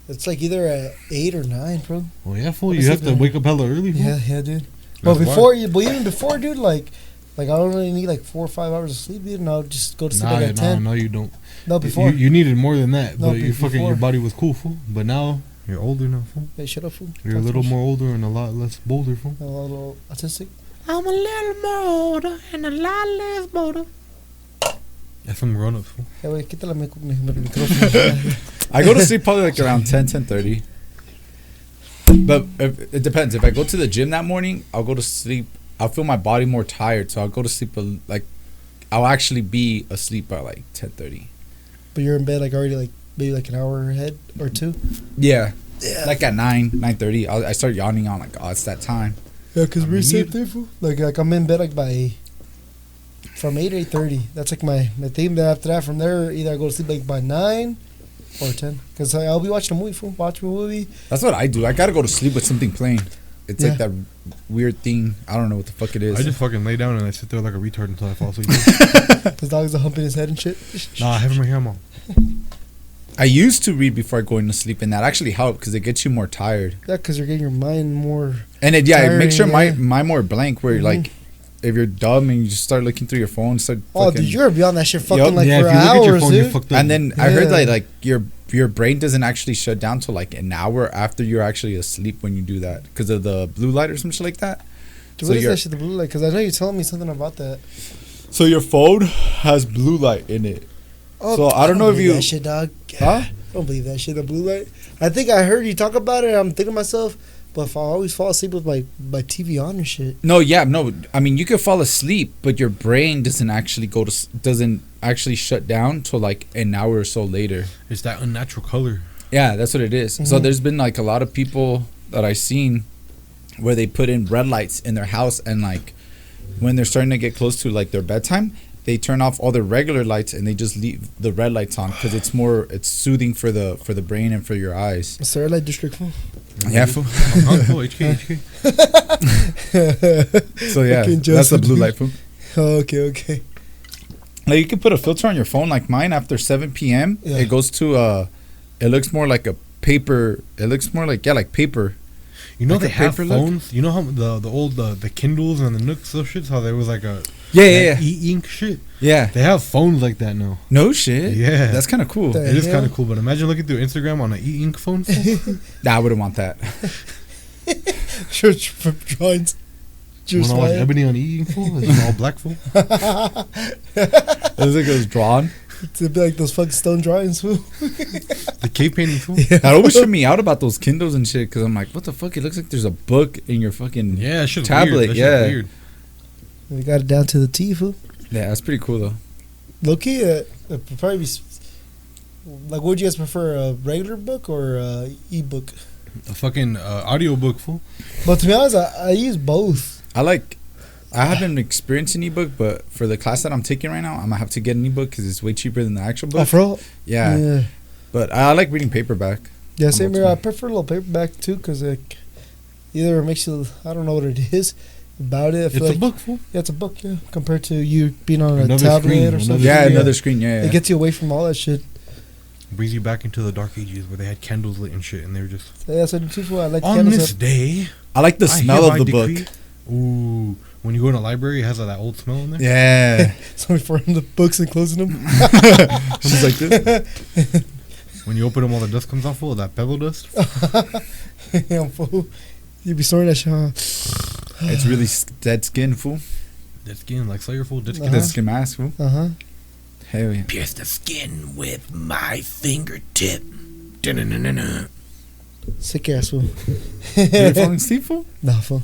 It's like either at 8 or 9, bro. Well, yeah, fool. You have to wake up hella early, fool. Yeah, dude. That's But even before, dude, like I don't really need like 4 or 5 hours of sleep, dude, and I'll just go to sleep at 10. No, you don't. No, before. You needed more than that, No, but before. your body was cool, fool. But now you're older now, fool. Hey, shut up, fool. You're a little more older and a lot less bolder, fool. A little autistic. I'm a little more older and a lot less bolder. That's some grown-ups, fool. Hey, wait, quítale mi micrófono. I go to sleep probably like around 10:30. But it depends. If I go to the gym that morning, I'll go to sleep. I'll feel my body more tired, so I'll go to sleep like I'll actually be asleep by like 10:30. But you're in bed like already like maybe like an hour ahead or 2. Yeah. Like at 9:30, I start yawning on like, oh, it's that time. Yeah, cause we're same thing, fool. Like I'm in bed like by from 8:30. That's like my theme. Then after that, from there, either I go to sleep like by 9 or 10. Cause I'll be watching a movie, fool. Watch a movie. That's what I do. I gotta go to sleep with something playing. It's like that weird thing. I don't know what the fuck it is. I just fucking lay down and I sit there like a retard until I fall asleep. His dog's humping his head and shit. Nah, I have my hair on. I used to read before going to sleep, and that actually helped because it gets you more tired. Yeah, cause you're getting your mind more. And it makes sure tiring, my more blank. Where like dumb and you just start looking through your phone, Oh, dude, you're beyond that shit fucking like Yeah, for if you look at your hours, phone, you're dude. fucked up. and then I heard Yeah. that like your brain doesn't actually shut down till like an hour after you're actually asleep when you do that because of the blue light or some shit like that. Dude, So what is you're- that shit, the blue light? Because I know you're telling me something about that. So your phone has blue light in it. Oh, So I don't know if believe you- that shit, dog. Huh? I don't believe that shit. The blue light. I think I heard you talk about it. And I'm thinking to myself, but if I always fall asleep with my TV on and shit. No, I mean you could fall asleep, but your brain doesn't actually doesn't actually shut down till like an hour or so later. It's that unnatural color. Yeah, that's what it is. So Mhm. there's been like a lot of people that I've seen where they put in red lights in their house, and like when they're starting to get close to like their bedtime, they turn off all their regular lights and they just leave the red lights on because it's soothing for the brain and for your eyes. What's the red light district for? Yeah, fool. HK. So yeah, Fucking that's the Joseph, blue dude. light, fool. Okay. Like you can put a filter on your phone. Like mine, after 7 p.m., Yeah. it goes to it looks more like a paper. It looks more like paper. You know Like they a have paper look? phones. You know how the old the Kindles and the Nooks, those shits. How there was like a Yeah. e-ink shit. Yeah. They have phones like that now. No shit. Yeah. That's kind of cool. The It is hell? kind of cool, but imagine looking through Instagram on an e-ink phone. Nah, I wouldn't want that. Sure, for drawings. When I watch Ebony on e-ink phone, it's all black phone. It looks like it was drawn. To be like those fucking stone drawings, fool. The cave painting phone. That always tripped me out about those Kindles and shit because I'm like, what the fuck? It looks like there's a book in your fucking Yeah, that shit's tablet. weird. That Yeah. shit's weird. We got it down to the T, fool. Yeah, that's pretty cool though. Low key, it'd probably be like, would you guys prefer a regular book or a e-book? A fucking audiobook fool. But to be honest, I use both. I haven't experienced an ebook, but for the class that I'm taking right now, I'm gonna have to get an ebook because it's way cheaper than the actual book. Oh, for real? Yeah. Yeah. But I like reading paperback. Yeah, same What's here. I one? prefer a little paperback too, because like, either it makes you, I don't know what it is about it. I feel It's like, a book fool. Yeah, it's a book, yeah. Compared to you being on a Another tablet screen, or something. Yeah, another screen. Yeah. It gets you away from all that shit. Brings you back into the dark ages where they had candles lit and shit, and they were just So, yeah, so too, fool, I like on candles this up. day. I like the I smell of hereby the book. decree- Ooh, when you go in a library, it has that old smell in there. Yeah. Somebody throwing the books and closing them. She's like this. When you open them, all the dust comes off full of that pebble dust. Damn, fool. You be snoring that shit, huh? It's really dead skin, fool. Dead skin, like Slayer fool. Dead skin. Uh-huh. Dead skin mask, fool. Uh-huh. Hell yeah. Pierce the skin with my fingertip. Dun-dun-dun-dun-dun. Sick ass, fool. You ever falling asleep, fool? Nah, fool.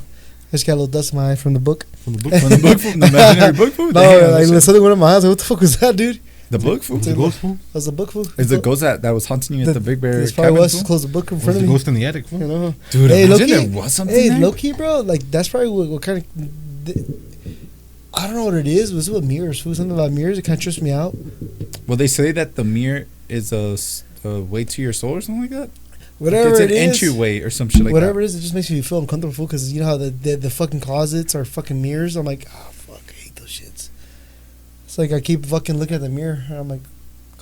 I just got a little dust in my eye from the book. From the book. From the book, fool? The imaginary book, fool? No, Damn, like shit. something went in my eyes. Like, what the fuck was that, dude? The book, fool? Was the ghost fool? That was the book, fool. Is the ghost that was haunting you at the Big Bear This probably cabin, was. fool? Just close the book in Was front the of me. ghost in the attic fool? You know? Dude, Hey, imagine low-key- there was something Hey, there. low key, bro. Like that's probably what kind of. I don't know what it is. Was it with mirrors? Fool? Something about mirrors. It kind of trips me out. Well, they say that the mirror is a way to your soul or something like that. Whatever It's it an is. entryway or some shit like Whatever that. it is, it just makes me feel uncomfortable because you know how the fucking closets are fucking mirrors. I'm like, oh fuck, I hate those shits. It's like I keep fucking looking at the mirror. And I'm like,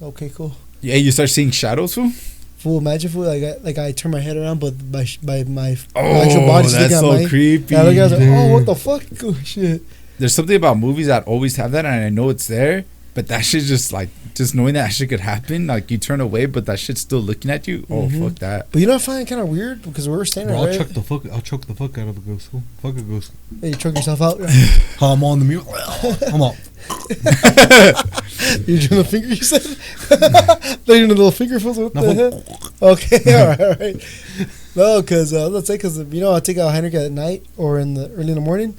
okay, cool. Yeah, you start seeing shadows, fool. Fool, imagine fool. Like I turn my head around, but my Oh, actual body's that's looking at so mine. creepy. Yeah, like I was like, oh, what the fuck? Oh, shit. There's something about movies that always have that, and I know it's there, but that shit just knowing that shit could happen, like you turn away, but that shit's still looking at you. Oh, Mhm. fuck that. But you know, I find it kind of weird because we were standing Bro, I'll right. choke the fuck out of a ghost fool. Fuck a ghost. Hey, you choke yourself out. How I'm on the mirror. I'm on. You're doing the finger, you said? They're doing the little finger fools. What No. the hell? Okay, all right. No, because let's say, because you know, I take out Heinrich at night or in the early in the morning.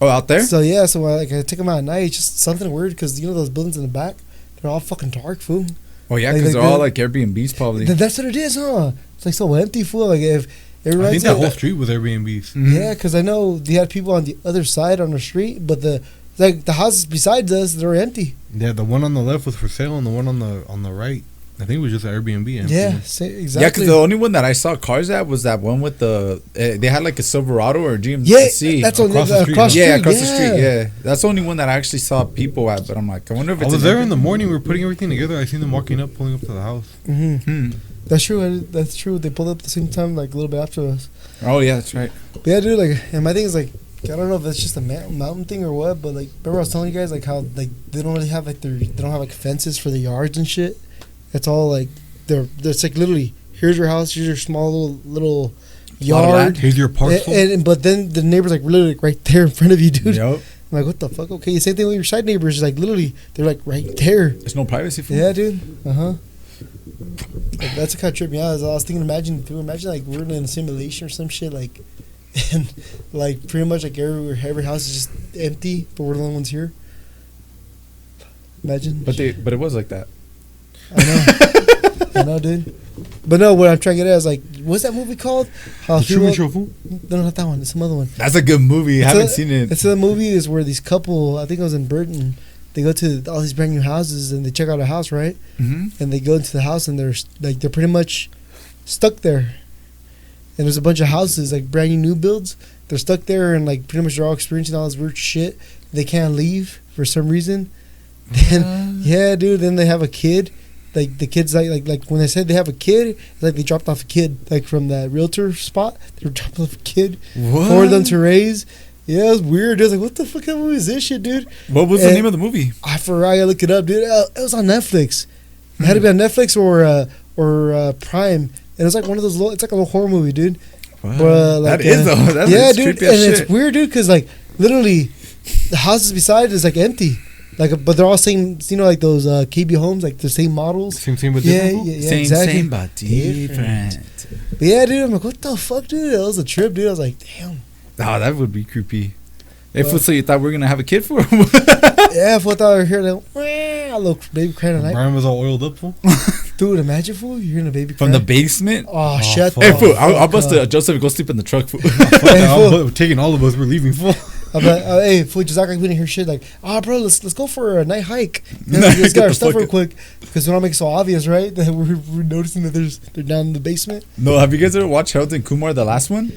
Oh, out there? So yeah, so I take them out at night. It's just something weird because you know those buildings in the back, they're all fucking dark, fool. Oh, yeah, like- because like they're all the- like Airbnbs probably. That's what it is, huh? It's like so empty, fool. Like if it I think reminds that me, whole street was Airbnbs. Mhm. yeah, because I know they had people on the other side on the street, but the houses besides us, they're empty. Yeah, the one on the left was for sale, and the one on the right, I think it was just an Airbnb. Empty. Yeah, Yeah, exactly. because the only one that I saw cars at was that one with the. They had like a Silverado or a GMC. Yeah, that's on across the street, across huh? Yeah, street. across the street. Yeah, that's the only one that I actually saw people at. But I'm like, I wonder if I it's. was an there in the Airbnb. morning. We were putting everything together. I seen them walking up, pulling up to the house. hmm Hmm. That's true. That's true. They pulled up at the same time, like a little bit after us. Oh yeah, that's right. But yeah, dude. Like, and my thing is like, I don't know if that's just a mountain thing or what, but like, remember I was telling you guys like how like they don't really have like they don't have like fences for the yards and shit. It's all like it's like literally here's your house, here's your small little yard, Here's your parcel. but then the neighbor's like literally like, right there in front of you, dude. Yep. I'm like, what the fuck? Okay, same thing with your side neighbors. Like literally, they're like right there. There's no privacy for Yeah, dude. Like, that's what kind of tripped me out. I was thinking, imagine like we're in a simulation or some shit, like, and like pretty much like every house is just empty, but we're the only ones here. Imagine. But it was like that. I know, dude. But no, what I'm trying to get at is like, what's that movie called? How Truman Show, fool? No, not that one. It's some other one. That's a good movie. I haven't seen it. It's a movie is where these couple, I think it was in Britain, they go to all these brand new houses and they check out a house, right? Mm-hmm. And they go into the house and they're pretty much stuck there. And there's a bunch of houses, like brand new builds. They're stuck there and like pretty much they're all experiencing all this weird shit. They can't leave for some reason. Then yeah, dude. Then they have a kid. Like the kids, like when they said they have a kid, it's like they dropped off a kid, like from that realtor spot. They dropped off a kid for them to raise. Yeah, it was weird. It was like, what the fuck movie is this shit, dude? What was the name of the movie? I forgot. I look it up, dude. It was on Netflix. It had to be on Netflix or Prime. And it was like one of those. It's like a little horror movie, dude. Wow. But, like, that is though. That's yeah, like dude. creepy as And shit. it's weird, dude, because like literally, the houses beside is like empty. Like, but they're all same, you know, like those KB homes, like the same models. Same but Yeah, different. yeah, Same, exactly. same, but different. But yeah, dude, I'm like, what the fuck, dude? That was a trip, dude. I was like, damn. Oh, that would be creepy. If Well- so, you thought we were gonna have a kid for? Yeah, if I thought I was here, like, a little baby crying at night. Brian was all oiled up, fool. Dude, imagine, fool, you're in a baby cry. From the basement. Oh, shut fuck. the Hey, fool! I'll fuck bust up. Joseph and go sleep in the truck. Fool. Hey, fool. Taking all of us, we're leaving, fool. I'm like, hey, fool, just act like we didn't hear shit. Like, bro, let's go for a night hike. Nah, Let's get get our the stuff fuck real up. quick. Because we don't make it so obvious, right? That we're noticing that they're down in the basement. No, have you guys ever watched Harold and Kumar, the last one?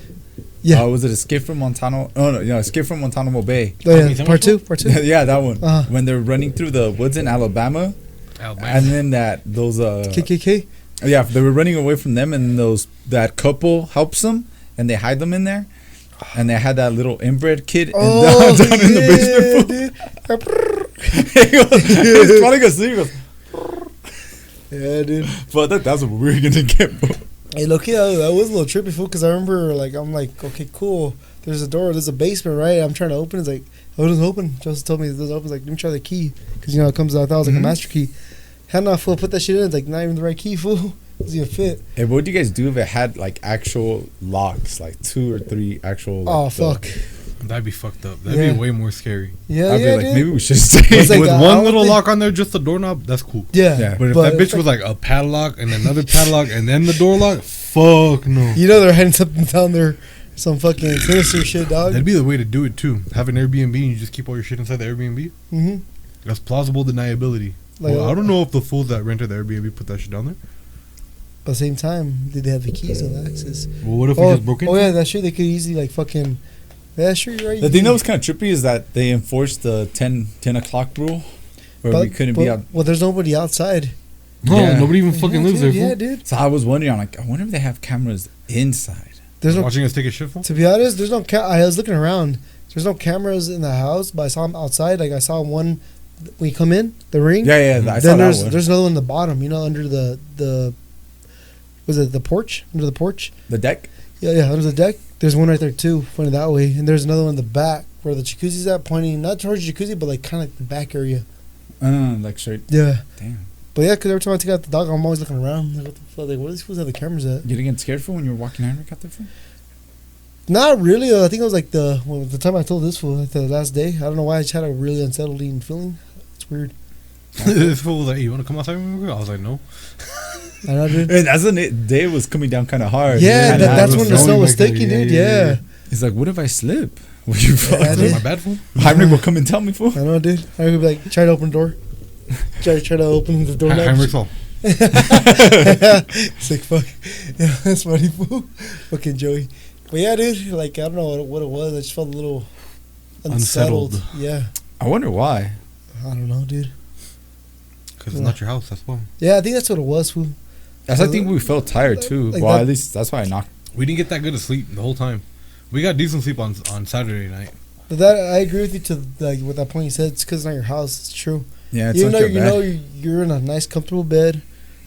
Yeah. Was it Escape from Montano? Oh no, yeah, Escape from Guantanamo Bay. Oh, yeah. Tell me Part two. Yeah, that one. Uh-huh. When they're running through the woods in Alabama, and then those KKK. yeah, they were running away from them, and that couple helps them, and they hide them in there, and they had that little inbred kid down in the basement. He was falling asleep. He goes, Yeah, dude. but that was what we were gonna get. Bro. Hey, look, yeah, that was a little trippy, fool, because I remember, like, I'm like, okay, cool. There's a door. There's a basement, right? I'm trying to open. It's like, oh, it doesn't open. Joseph told me it doesn't open. It's like, let me try the key. Because, you know, it comes out. I thought it was like a master key. Hell no, fool. Put that shit in. It's like, not even the right key, fool. Doesn't even fit. Hey, what would you guys do if it had like actual locks, like 2 or 3 actual? Like, Oh, fuck. That'd be fucked up. That'd Yeah. be way more scary. Yeah, I'd yeah, be like, dude. maybe we should stay. It's like With I one don't little think- lock on there, just the doorknob, that's cool. Yeah. Yeah. But if But that it's bitch was like a padlock and another padlock and then the door lock, fuck no. You know they're hiding something down there. Some fucking sinister shit, dog. That'd be the way to do it too. Have an Airbnb and you just keep all your shit inside the Airbnb. Mm-hmm. That's plausible deniability. Like, Well, I don't know if the fools that rented the Airbnb put that shit down there. But at the same time, did they have the keys to the access? Well, what if we just broke in? Oh, yeah, that's true. They could easily, like, fucking... Yeah, sure, you're right. The thing that was kind of trippy is that they enforced the 10 o'clock rule, where we couldn't be out. Well, there's nobody outside. Bro, Yeah. nobody even fucking lives there. Yeah, fool. dude. So I was wondering, I'm like, I wonder if they have cameras inside. There's no... Watching us take a shit, fool? To be honest, there's no... I was looking around. There's no cameras in the house, but I saw them outside. Like, I saw one when you come in, the ring. Yeah, I saw Then that one. there's another one in the bottom, you know, under the... Was it the porch? Under the porch? The deck? Yeah, under the deck. There's one right there too, pointing that way, and there's another one in the back where the jacuzzi's at, pointing not towards the jacuzzi, but like kind of like the back area. Like straight. Yeah, Damn. but yeah, because every time I take out the dog, I'm always looking around. Like, what the fuck? Like, where are these fools have the cameras at? You didn't get scared for when you were walking Heinrich out there for? Not really. I think it was like the time I told this fool, like the last day. I don't know why I just had a really unsettling feeling. It's weird. This fool was like, hey, you want to come outside with me? I was like, no. I know, dude. And that's when the day was coming down kind of hard. Yeah, And that's was when the snow snowing was back there. sticky, Yeah, dude. yeah, Yeah. yeah. He's like, what if I slip? Will you fuck? Yeah, dude. My bad, fool? Heinrich will come and tell me, fool. I know, dude. I could be like, try to open the door. Try to open the door. Heinrich's all. It's like, fuck. Yeah, that's funny, fool. Fucking Joey. But yeah, dude, like, I don't know what it was. I just felt a little unsettled. Unsettled. Yeah. I wonder why. I don't know, dude. Because it's not your house, that's why. Yeah, I think that's what it was, fool. I think we felt tired too. Like well, that- at least that's why I knocked. We didn't get that good of sleep the whole time. We got decent sleep on Saturday night. But that I agree with you to like with that point you said. It's because it's not your house. It's true. Yeah, it's Even not though your you bad. know you're in a nice comfortable bed.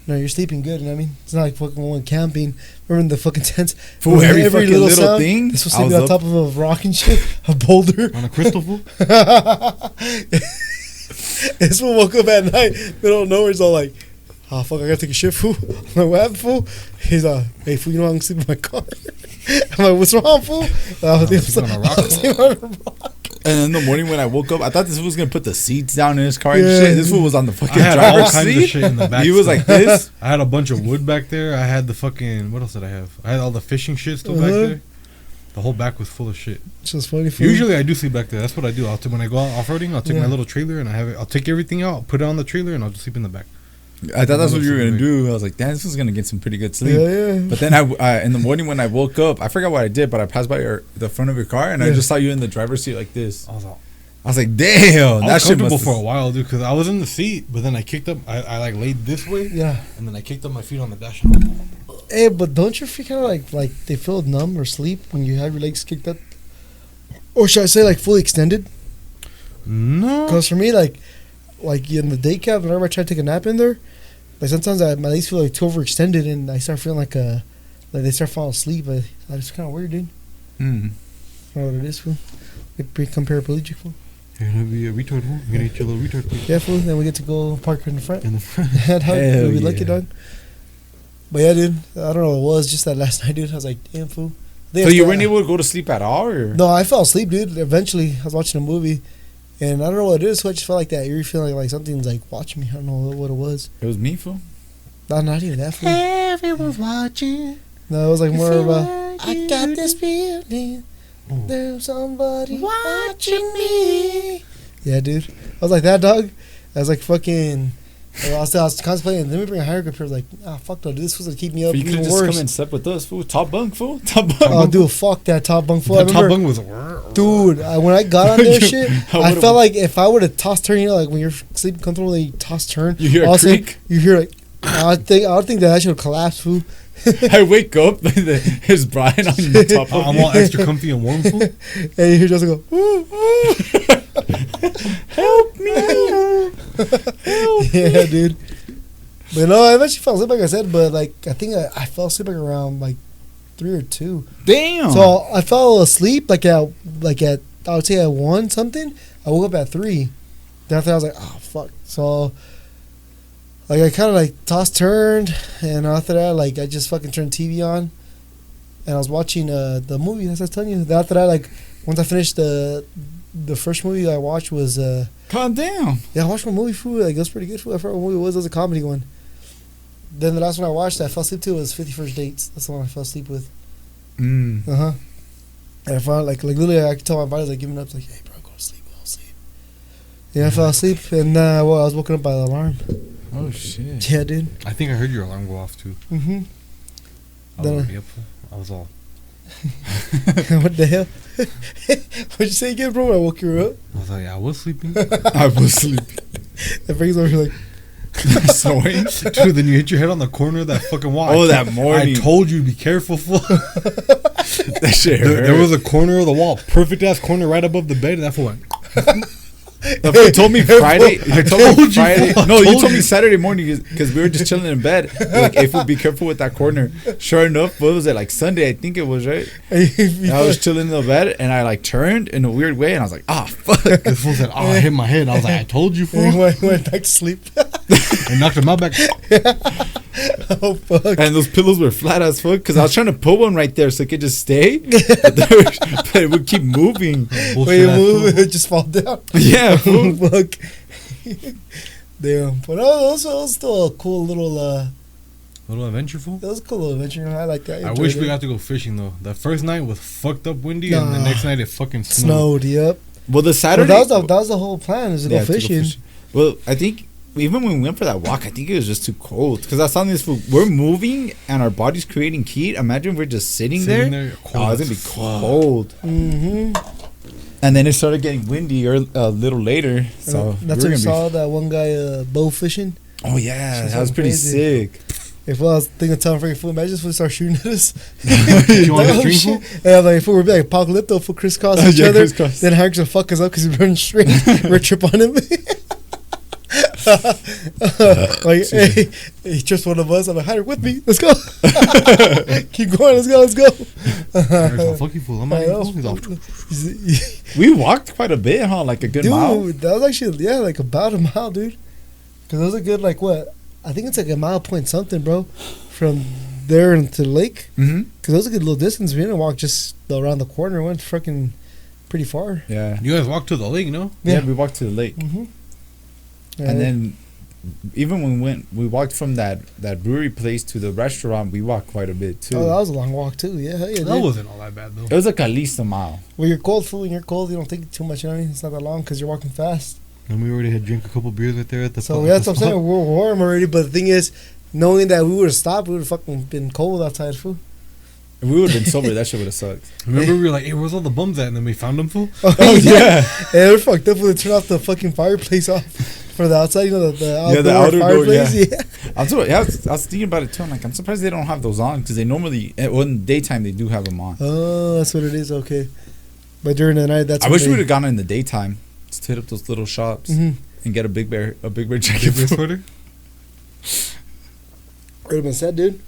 No, you're sleeping good. You know what I mean? It's not like fucking going camping. Remember in the fucking tents? For With every fucking little thing, This was I was sleeping on up. top of a rock and shit, a boulder. On a crystal fool? This one woke up at night, middle of nowhere. He's all like, "Oh fuck, I gotta take a shit, fool." I'm like, "What happened, fool?" He's like, "Hey, fool, you know I'm gonna sleep in my car." I'm like, "What's wrong, fool?" I was sleeping on a rock. sleeping on a rock. And in the morning when I woke up, I thought this fool was gonna put the seats down in his car and Yeah. shit. This fool was on the fucking I had all driver's kinds seat. of shit in the back. He was still. like this. I had a bunch of wood back there. I had the fucking, what else did I have? I had all the fishing shit still back there. The whole back was full of shit. It's just funny, fool. Usually I do sleep back there. That's what I do. When I go out off-roading, I'll take Yeah. my little trailer and I'll take everything out, put it on the trailer, and I'll just sleep in the back. I thought that's what you were gonna do. I was like, damn, this was gonna get some pretty good sleep. Yeah. But then I in the morning when I woke up, I forgot what I did, but I passed by the front of your car and I Yeah. just saw you in the driver's seat like this. I I was like, damn, was that shit comfortable must for a while, dude, because I was in the seat, but then I kicked up. I like laid this way, Yeah. and then I kicked up my feet on the dash. Hey, but don't you feel kind of like they feel numb or sleep when you have your legs kicked up? Or should I say like fully extended? No. Because for me, like in the day cab, whenever I try to take a nap in there, like sometimes my legs feel like too overextended and I start feeling like they start falling asleep. It's kind of weird, dude. I don't know what it is, fool. Like become paraplegic, fool. You're gonna be a retard, fool. You're gonna eat your little retard, fool. Yeah, fool. Then we get to go park in the front. In the front. Dog, Hell we'll be lucky, yeah. dog. But yeah, dude. I don't know what it was. Just that last night, dude. I was like, damn, fool. I think So I you still- weren't able to go to sleep at all, or? No, I fell asleep, dude. Eventually, I was watching a movie, and I don't know what it is. So I just felt like that eerie feeling, like something's like watching me. I don't know what it was. It was me, fool. No, not even that. Fool. Everyone's watching. No, it was like more of a. I got this feeling. There's somebody watching me. Yeah, dude. I was like that, dog. I was like fucking. I was contemplating. Let me bring a higher grip here. I was like, fuck no, dude. This was gonna keep me up But you could even have just worse. come and slept with us, fool. Top bunk, fool. Top bunk. Oh, dude, fuck that top bunk fool. I The top remember, bunk was. dude, when I got on that shit, I I would've- felt like if I would have tossed turn, you know, like when you're sleeping comfortably, you toss turn. You hear a all of sudden, creak? You hear like, I would think that I should have collapsed, fool. I wake up and there's Brian on the top of I'm me. all extra comfy and warm, fool. And you hear just go, ooh, ooh. Help me. Yeah, dude. But no, I eventually fell asleep, like I said, but like I think I fell asleep like around like 3 or 2. Damn. So I fell asleep like at I would say at 1 something. I woke up at 3. Then after I was like, oh fuck. So like I kind of like tossed turned, and after that like I just fucking turned TV on, and I was watching the movie. That's what I was telling you. Then after that, like once I finished the first movie I watched was calm down. I watched one movie, food. Like it was pretty good. Food. I forgot what movie it was. It was a comedy one. Then the last one I watched that I fell asleep to was 50 First Dates. That's the one I fell asleep with. And I found like literally I could tell my body was like giving up. It's like, hey bro, go to sleep, go to sleep. Yeah, I fell asleep, and I was woken up by the alarm. Oh shit. Yeah, dude. I think I heard your alarm go off too. Mm-hmm. I was, yep, I was all. What the hell? What'd you say again, bro? When I woke you up. I was like, I was sleeping. I was sleeping. That brings over here like, Snoring. Dude, then you hit your head on the corner of that fucking wall. Oh, that morning. I told you to be careful, fool. That shit hurt. There was a corner of the wall, perfect ass corner right above the bed, and that fool went. The fool told me Friday. I told me told you, Friday. fool. I No, you told told me you. Saturday morning because we were just chilling in bed. Like, if we'd be careful with that corner. Sure enough, what was it? Like Sunday, I think it was, right? And I was chilling in the bed and I like turned in a weird way and I was like, ah, fuck. The fool said, "Oh, I hit my head." I was like, "I told you, and fool." he went back to sleep. And knocked him out back. Oh fuck! And those pillows were flat as fuck because I was trying to put one right there so it could just stay, but it would keep moving. Bullshit Wait, ass move, fool. it just fall down. Yeah, fool. Fuck. Damn, but it was still a cool little. Little adventure, fool. That was a cool little adventure. I like that. I wish we got to go fishing though. The first night was fucked up windy, and the Nah. next night it fucking snowed. snowed. Yep. Well, the But Saturday. that was the whole plan. Is to Yeah, go fishing. Well, I think even when we went for that walk, I think it was just too cold. Because I was telling this fool, we're moving and our body's creating heat. Imagine we're just sitting there. cold Oh, it's gonna be as fuck. cold. Mm-hmm. And then it started getting windy a little later. So That's we're when I gonna saw that one guy bow fishing. oh yeah, Shit's that was so pretty crazy. sick. If I was thinking of telling freaking fool, imagine if we start shooting at us. You want to drink, fool? And I'm like, if we're like apocalypto for crisscross each other, then Hank's gonna fuck us up because he's running straight. We're trip on him. Like, hey, just one of us. I'm like, hide with me. Let's go. Keep going. Let's go. Fuck you, fool. I'm not even fool. We walked quite a bit, huh? Like a good mile. Dude, that was actually, like about a mile, dude. Because it was a good, like, what? I think it's like a mile point something, bro. From there into the lake. Mm-hmm. Because it was a good little distance. We didn't walk just around the corner. We went fucking pretty far. Yeah. You guys walked to the lake, no? Yeah, we walked to the lake. Mm-hmm. And then even when we walked from that brewery place to the restaurant, we walked quite a bit too. Oh, that was a long walk too. Yeah, hell yeah. That wasn't all that bad though. It was like at least a mile. Well, you're cold, fool. When you're cold, you don't think too much. You know what I mean? It's not that long because you're walking fast. And we already had drank a couple beers right there at the. So that's what I'm saying. We're warm already. But the thing is, knowing that we would have stopped, we would have fucking been cold outside, fool. If we would have been sober, that shit would have sucked. Remember, we were like, "Hey, where's all the bums at?" And then we found them, fool. Oh yeah. Yeah, we're fucked up when they turn off the fucking fireplace off for the outside. You know the outdoor, the outdoor fireplace. door, Yeah. I was thinking about it too. I'm like, I'm surprised they don't have those on because they normally, well, in the daytime, they do have them on. Oh, that's what it is. Okay, but during the night, that's. I wish we would have gone in the daytime to hit up those little shops and get a Big Bear jacket. Sweater. Would have been sad, dude.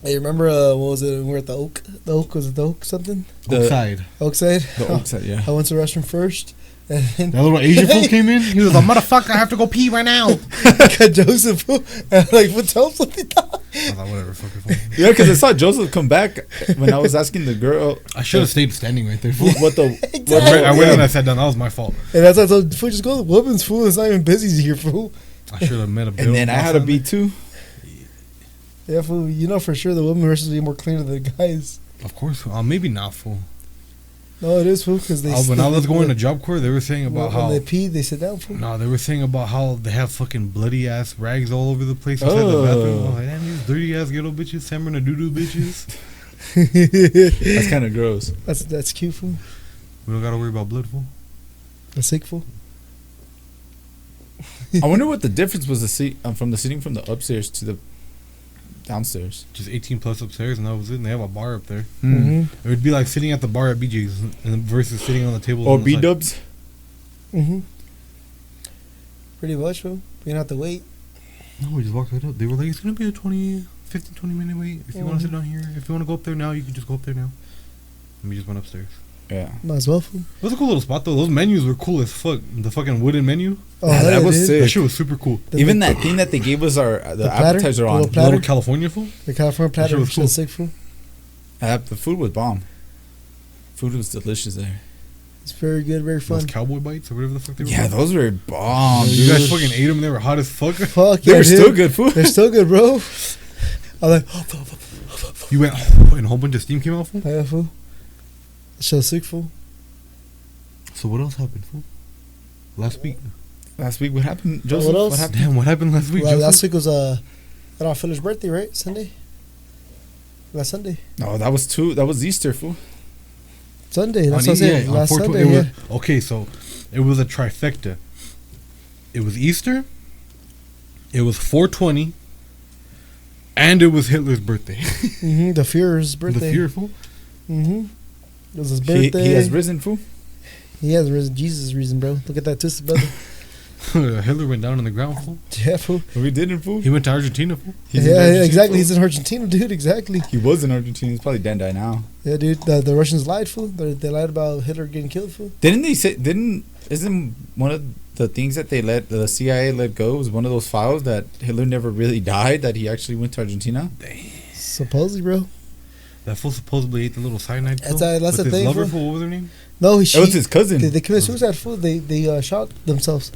Hey, remember what was it? We were at the Oak. The Oak, was it the Oak something? Oakside. Oakside. The Oakside, yeah. I went to the restroom first. And then That little Asian fool came in. He was like, "Motherfucker, I have to go pee right now." I got Joseph. And I'm like, what tell him something? I was like, "Whatever, fucking fool." Yeah, because I saw Joseph come back when I was asking the girl. I should have stayed standing right there, fool. What the? Exactly. I went and I sat down. That was my fault. And that's why I told fool, just go to the women's, fool. It's not even busy here, fool. I should have met a. And then I had to be too. Yeah, fool. You know for sure the women are supposed to be more cleaner than the guys. Of course, maybe not, fool. No, it is, fool, because they. When I was going to Job Corps, they were saying about how when they pee, they sit down, fool. No, they were saying about how they have fucking bloody ass rags all over the place inside the bathroom. I was like, damn, these dirty ass ghetto bitches, salmon and doo-doo bitches. That's kind of gross. That's cute, fool. We don't gotta worry about blood, fool. That's sick, fool. I wonder what the difference was from the sitting from the upstairs to the downstairs. Just 18 plus upstairs, and that was it. And they have a bar up there. Mm-hmm. It would be like sitting at the bar at BJ's and versus sitting on the table. Or on the side. B-dubs. Mm-hmm. Pretty much, fool. You don't have to wait. No, we just walked right up. They were like, it's gonna be a 20 minute wait. If you want to sit down here, if you want to go up there now, you can just go up there now. And we just went upstairs. Yeah. Might as well, fool. It was a cool little spot though. Those menus were cool as fuck. The fucking wooden menu. Oh, Yeah, that was dude. sick. That shit was super cool. Even that thing that they gave us the platter? appetizer The on. little The little platter? California food. The California platter shit was was cool. sick, fool. The food was bomb. Food was delicious there. It's very good, very fun. Those cowboy bites or whatever the fuck they were. Yeah, called. those were bomb, You dude. guys fucking ate them. They were hot as fuck. Fuck They yeah, were dude. still good food. They're still good, bro. I'm like, You went and a whole bunch of steam came out. Fool? yeah, fool. That was sick, fool. So what else happened, fool? Last week. Last week, what happened, Joseph? what else? happened? Damn, what happened last week? Well, Joseph? last week was our Phil's birthday, right? Sunday. Last Sunday. No, that was Easter, fool. Sunday. That's On what I'm saying. on Last 420 Sunday. it Yeah. was, okay, so it was a trifecta. It was Easter. It was 420. And it was Hitler's birthday. Mm-hmm. The Führer's birthday. The fearful. Mm-hmm. It was his birthday. He has risen, fool. He has risen. Jesus' reason, bro. Look at that twisted brother. Hitler went down on the ground, fool. Yeah, fool. We didn't, fool. He went to Argentina, fool. He's in Yeah, Argentina, exactly. fool. He's in Argentina, dude. Exactly. He was in Argentina. He's probably dead now. Yeah, dude. The Russians lied, fool. They lied about Hitler getting killed, fool. Isn't one of the things that the CIA let go was one of those files that Hitler never really died, that he actually went to Argentina? Supposedly, bro. That fool supposedly ate the little cyanide pill. That's with the his thing, lover, fool. fool. What was her name? No, It was his cousin. They committed suicide, fool. They shot themselves.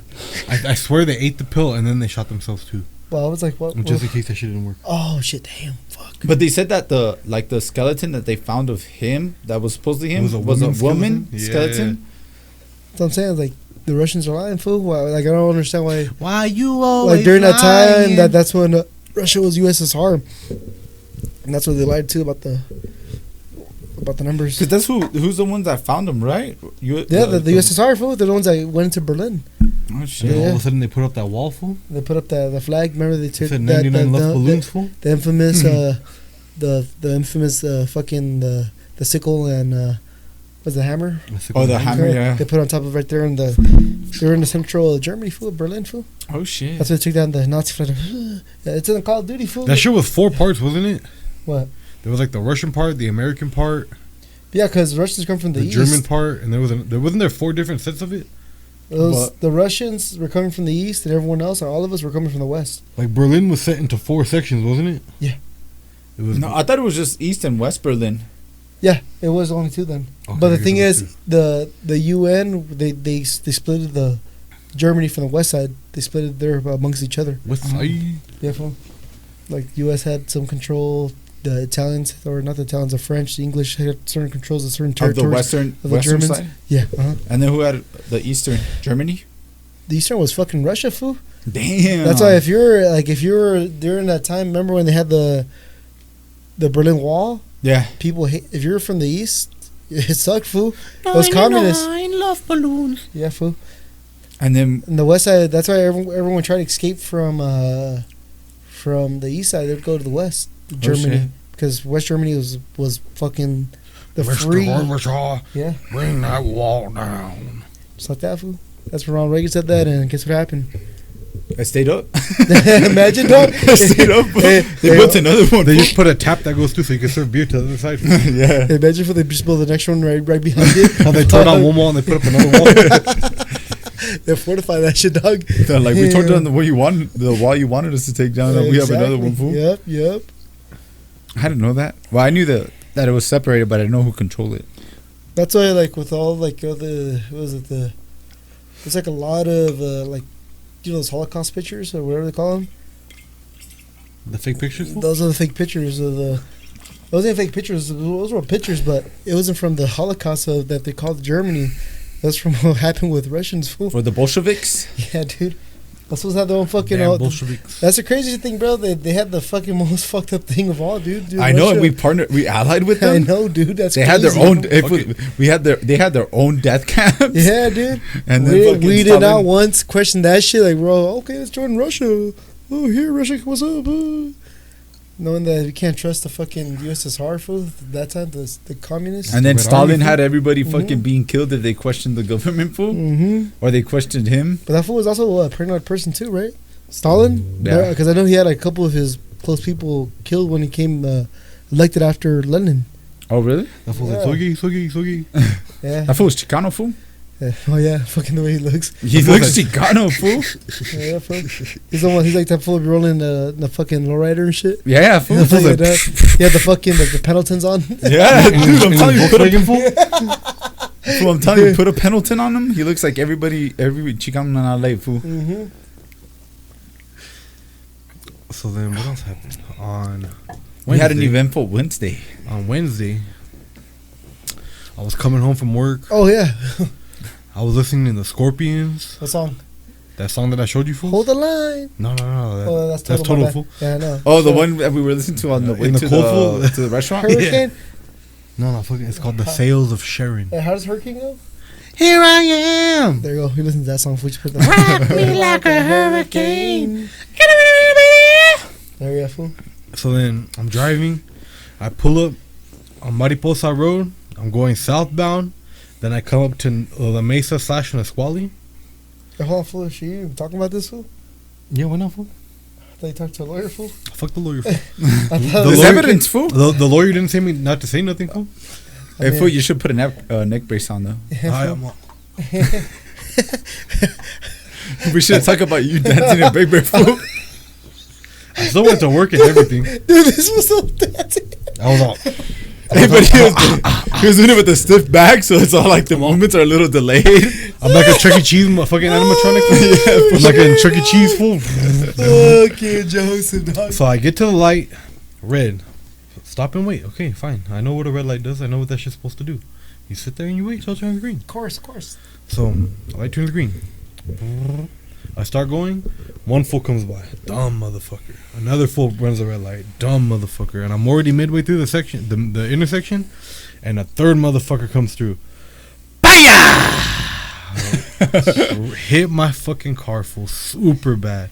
I swear they ate the pill and then they shot themselves too. Well, I was like, what? Just in case that shit didn't work. Oh shit! Damn. Fuck. But they said that the skeleton that they found of him, that was supposedly him, was a woman skeleton. That's what I'm saying. Like the Russians are lying, fool. Why, like I don't understand why. Why you always Like during that time, that's when Russia was USSR, and that's what they lied to about the numbers. Because that's who's the ones that found him, right? Yeah, the USSR, fool. They're the ones that went into Berlin. Oh And shit! then all Yeah. of a sudden they put up that wall, fool. They put up the flag. Remember they took Said 99 left balloons, fool. the infamous the infamous fucking the sickle and was the hammer. Oh, the hammer, yeah. They put on top of right there in the they were in the central Germany, fool, Berlin, fool. Oh shit! That's why they took down the Nazi flag. Yeah, it's in the Call of Duty, fool. That shit was 4 parts, wasn't it? What? There was like the Russian part, the American part, Yeah, because Russians come from the, the east. German part, and there wasn't there 4 different sets of it. The Russians were coming from the east, and everyone else, or all of us, were coming from the west. Like Berlin was set into 4 sections, wasn't it? Yeah. It was. No, I thought it was just East and West Berlin. Yeah, it was only 2 then. Okay, But I the guess thing it was is, the UN they split the Germany from the west side. They split it there amongst each other. What side? Yeah, fool. Like U.S. had some control. The Italians, or not the Italians, the French, the English had certain controls of certain Of territories. the western of the western Germans. side. Yeah, And then who had the Eastern? Germany. the Eastern was fucking Russia, fool. Damn. That's why if you're during that time, remember when they had the Berlin Wall? Yeah. People hate if you're from the East. It sucked, fool. It was communist. love balloons. Yeah, fool. And then And the west side. That's why everyone tried to escape from the east side. They'd go to the west, Germany, shit. because West Germany was fucking the Mr. free. Gorbachev, Yeah, bring that wall down. just like that, fool. That's when Ronald Reagan said that, and guess what happened? I stayed up. Imagine, dog. I stayed up. Hey, They hey, built another one. They just put a tap that goes through so you can serve beer to the other side. Yeah. Imagine if they just build the next one right behind it. How they tore down one wall and they put up another wall. They fortify that shit, dog. They're like, we tore Yeah. down the wall you wanted us to take down, and we have another one, fool. Yep. I didn't know that. Well, I knew that it was separated, but I didn't know who controlled it. That's why, like, with all like the what was it there's like a lot of like, you know, those Holocaust pictures or whatever they call them. The fake pictures? Those are the fake pictures of the. Those ain't fake pictures. Those were pictures, but it wasn't from the Holocaust that they called Germany. That's from what happened with Russians, fool. For the Bolsheviks? Yeah, dude. That's supposed to have their own fucking. Damn Bolsheviks. That's the craziest thing, bro. They had the fucking most fucked up thing of all, dude. I know, and Russia. we allied with I them. know, dude. That's They crazy. had their own. Fuck They had their own death camps. Yeah, dude. And then we fucking did Stalin- not once question that shit. Like, bro, okay, let's join Russia. Oh, here, Russia, what's up? Knowing that we can't trust the fucking USSR, fool. That time, the communists. And then Red Stalin Army, had everybody Mhm. fucking being killed if they questioned the government, fool, Mm-hmm. or they questioned him. But that fool was also a paranoid person too, right? Stalin? Yeah. Because I know he had a couple of his close people killed when he came elected after Lenin. Oh, really? That fool's Yeah. like, Sogi. Yeah. That fool was Chicano, fool. Oh, yeah. Fucking the way he looks. He looks Chicano, fool. Yeah, fool. He's the one, he's like that fool be rolling the fucking lowrider and shit. Yeah, fool. He had the fucking the Pendletons on. Yeah, dude, I'm telling you, Volkswagen fool? fool, I'm telling you, put a Pendleton on him. He looks like every Chicano in LA, fool. Mm-hmm. So then, what else happened? On We had an Wednesday- eventful Wednesday. On Wednesday, I was coming home from work. Oh, yeah. I was listening to the Scorpions. What song? That song that I showed you, fool? Hold the line. No. Oh, that's That's total, Total my Fool. bad. Yeah, I know. Oh, the So, one that we were listening to on the way In the to cold fool? the to the restaurant. Hurricane? No, fucking. It's called The Sales of Sharon. Hey, how does Hurricane go? Here I am. There you go. We listen to that song. We just put Rock me like a hurricane. There you go, fool. So then I'm driving. I pull up on Mariposa Road. I'm going southbound. Then I come up to La Mesa / Nisqually. Hey, hold on, fool. Is she even talking about this, fool? Yeah, why not, fool? I thought you talked to a lawyer, fool. Fuck the lawyer, fool. I thought The There's lawyer- evidence, fool. The lawyer didn't say me not to say nothing, fool. Hey, fool, you should put a neck brace on though. We should talk about you dancing in BigBear, fool. I still went to work and everything. Dude, this was so dancing. I was all. Hey, but he was doing it with a stiff back, so it's all like the movements are a little delayed. I'm like a Chuck E. Cheese fucking animatronic. Fool. I'm like a Chuck E. Cheese fool. Okay, Joseph, dog. So I get to the light, red. Stop and wait. Okay, fine. I know what a red light does. I know what that shit's supposed to do. You sit there and you wait till it turns green. Of course. So the light turns green. I start going. One fool comes by. Dumb motherfucker. Another fool runs the red light. Dumb motherfucker. And I'm already midway through the section, the intersection, and a third motherfucker comes through. Baya! Hit my fucking car full super bad.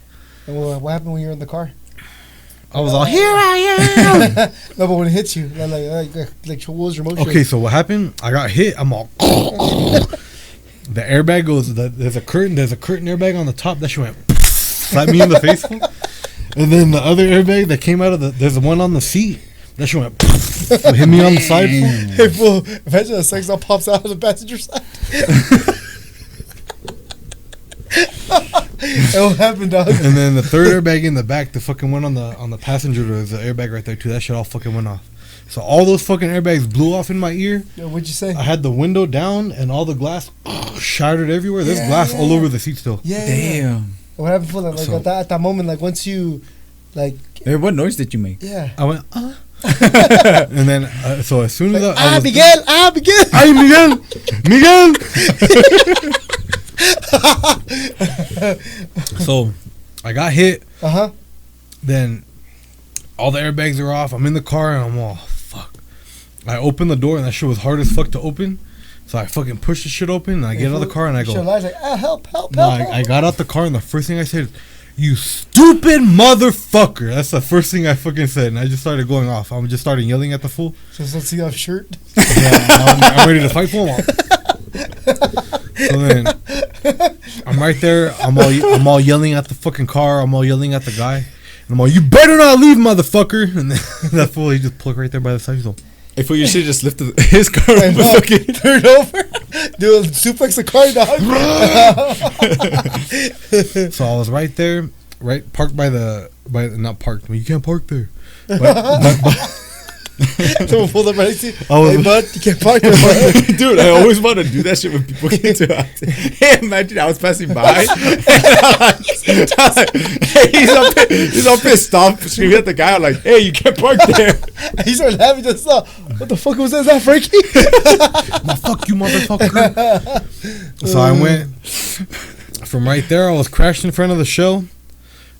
And what happened when you were in the car? I was all, here I am. No, but when it hits you, like what was your motion? Okay, so what happened? I got hit. I'm all. The airbag goes. There's a curtain airbag on the top. That shit went. Slapped me in the face. And then the other airbag that came out of there's the one on the seat. That shit went. Hit me on the side. Hey, fool! Imagine a sex doll pops out of the passenger side. And what happened, dog? And then the third airbag in the back, the fucking one on the passenger, there's an airbag right there too. That shit all fucking went off. So all those fucking airbags blew off in my ear. Yo, what'd you say? I had the window down and all the glass shattered everywhere. There's glass all over the seat still. Yeah. Damn. What happened for that? Like So- at that moment, like once you, like, Hey, what noise did you make? yeah. I went, and then so as soon as I was, Miguel! Ay, Miguel! So I got hit. Then all the airbags are off. I'm in the car and I'm all, fuck. I opened the door and that shit was hard as fuck to open. So I fucking push the shit open and I get out of the car and I go. Like, help! No, I got out the car and the first thing I said, "You stupid motherfucker!" That's the first thing I fucking said, and I just started going off. I just started yelling at the fool. Just let's see off shirt. Yeah, I'm ready to fight for him. So then I'm right there. I'm all yelling at the fucking car. I'm all yelling at the guy. And I'm all, "You better not leave, motherfucker!" And then that fool, he just plugged right there by the side. He's all, If you should just lifted his car and No, fucking turn over. Dude, suplex the car, dog. So I was right there, parked not parked. Well, you can't park there. Someone pulled up right next to you. I was- Hey, bud, you can't park there, bud. Dude, I always want to do that shit when people get to us. Hey, imagine I was passing by. He's all pissed off, screaming at the guy. I'm like, hey, you can't park there. And he started laughing just now. What the fuck was that? Is that Frankie? "Well, fuck you, motherfucker." So I went from right there. I was crashed in front of the shell.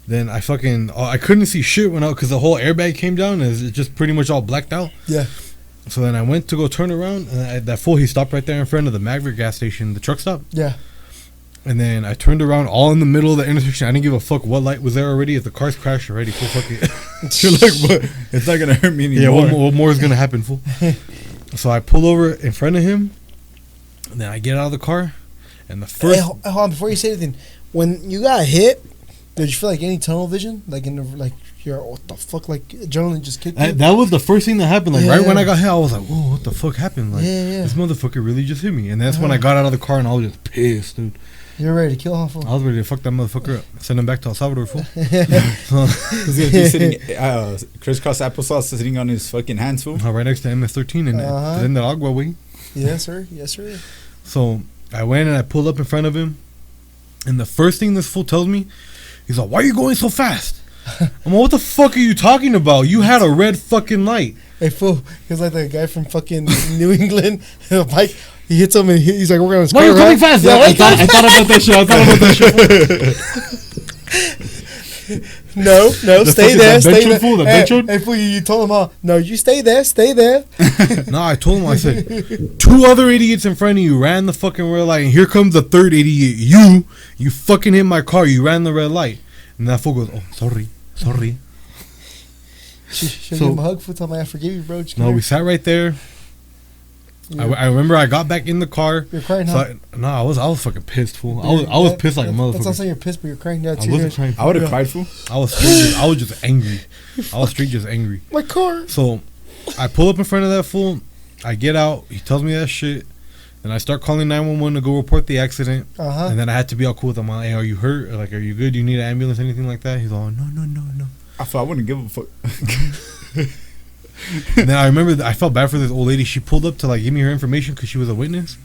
Then I couldn't see shit when because the whole airbag came down and it's just pretty much all blacked out. Yeah. So then I went to go turn around and that fool, he stopped right there in front of the Maverick gas station, the truck stop. Yeah. And then I turned around all in the middle of the intersection. I didn't give a fuck what light was there already. If the car's crashed already, fool, fuck it. You're like, what? It's not gonna hurt me anymore. Yeah, what more is gonna happen, fool? So I pull over in front of him, and then I get out of the car, and the first. Hey, hold on, before you say anything, when you got hit, did you feel like any tunnel vision? Like you're what the fuck? Like adrenaline just kicked in? That was the first thing that happened. Like Yeah. right when I got hit, I was like, "Whoa, what the fuck happened?" Like Yeah. this motherfucker really just hit me. And that's when I got out of the car and I was just pissed, dude. You're ready to kill him, fool. I was ready to fuck that motherfucker up, send him back to El Salvador, fool. He's gonna be sitting, crisscross applesauce sitting on his fucking hands, fool. Right next to MS-13 and then the Agua way. Yes, sir. Yes, sir. So I went and I pulled up in front of him, and the first thing this fool tells me, he's like, "Why are you going so fast?" I'm like, "What the fuck are you talking about? You had a red fucking light." Hey, fool. He's like that guy from fucking New England. Mike, he hits him and he's like, "We're gonna." Why are you coming fast? Yeah, I thought about that shit. No, stay there. Stay there. Fool, the Hey, bench one? hey, fool, you told him all. No, you stay there. Stay there. No, I told him, I said, 2 other idiots in front of you ran the fucking red light, and here comes the third idiot. You fucking hit my car. You ran the red light. And that fool goes, "Oh, sorry. Should So- give him a hug, fool. Tell him I forgive you, bro. Just come No, here. we sat right there. I remember I got back in the car. You're crying, So huh? I was fucking pissed, fool. I was pissed like a That's not motherfucker. saying you're pissed, but you're crying. Yeah, I wasn't crying. I would have cried, fool. I was just angry. I was straight just angry. My car. So I pull up in front of that fool. I get out. He tells me that shit. Then I start calling 911 to go report the accident. And then I had to be all cool with him. I'm like, "Hey, are you hurt? Or like, are you good? Do you need an ambulance? Anything like that?" He's all, "No." I wouldn't give a fuck. And then I remember I felt bad for this old lady. She pulled up to like give me her information because she was a witness.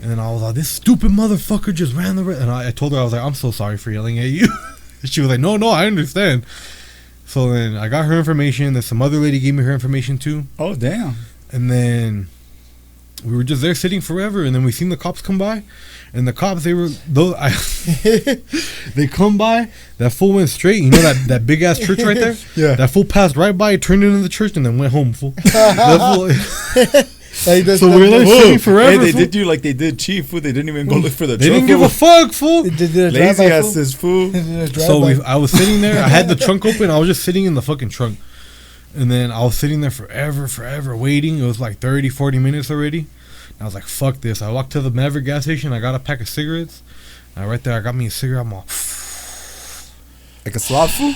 And then I was like, "This stupid motherfucker just ran the red." And I told her, I was like, "I'm so sorry for yelling at you." She was like, No, I understand." So then I got her information. Then some other lady gave me her information too. Oh, damn. And then we were just there sitting forever. And then we seen the cops come by. And the cops, they come by. That fool went straight. You know that big ass church right there? Yeah. That fool passed right by, turned into the church, and then went home, fool. That fool, Like, So we're there sitting forever. Hey, they fool. did you like they did Chief, fool. They didn't even go look for the They truck. didn't give a fuck, fool. They did a Lazy drive-by, ass fool. this fool. They did a So drive-by. I was sitting there. I had the trunk open. I was just sitting in the fucking trunk. And then I was sitting there forever waiting. It was like 30, 40 minutes already. And I was like, fuck this. I walked to the Maverick gas station. I got a pack of cigarettes. And right there, I got me a cigarette. I'm all... Like a slob fool.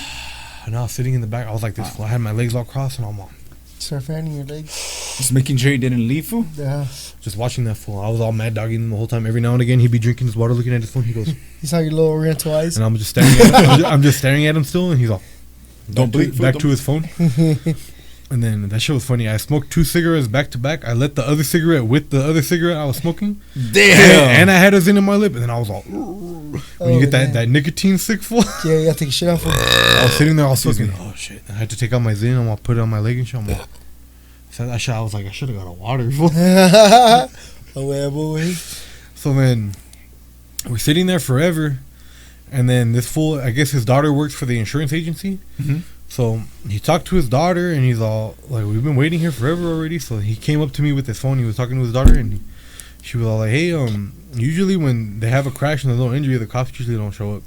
And I was sitting in the back. I was like this. Fool. I had my legs all crossed and I'm all... Start fanning your legs. Just making sure he didn't leave, fool. Yeah. Just watching that fool. I was all mad dogging him the whole time. Every now and again, he'd be drinking his water, looking at his phone. He goes... You saw your little oriental eyes. And I'm just staring at him. I'm just staring at him still. And he's all... Don't blink, fool. Back Don't to his phone. And then that shit was funny. I smoked 2 cigarettes back to back. I lit the other cigarette with the other cigarette I was smoking. Damn. And I had a Zin in my lip. And then I was all... When you get that nicotine sick full. Yeah, you gotta take a shit off. I was sitting there all smoking. Oh shit. I had to take out my Zin. I'm gonna put it on my leg and shit. I'm like... So that shit, I was like, I should have got a water. Fool. Boy. So then we're sitting there forever. And then this fool, I guess his daughter works for the insurance agency. Mm-hmm. So he talked to his daughter, and he's all like, "We've been waiting here forever already." So he came up to me with his phone. He was talking to his daughter, and she was all like, "Hey, usually when they have a crash and there's no injury, the cops usually don't show up."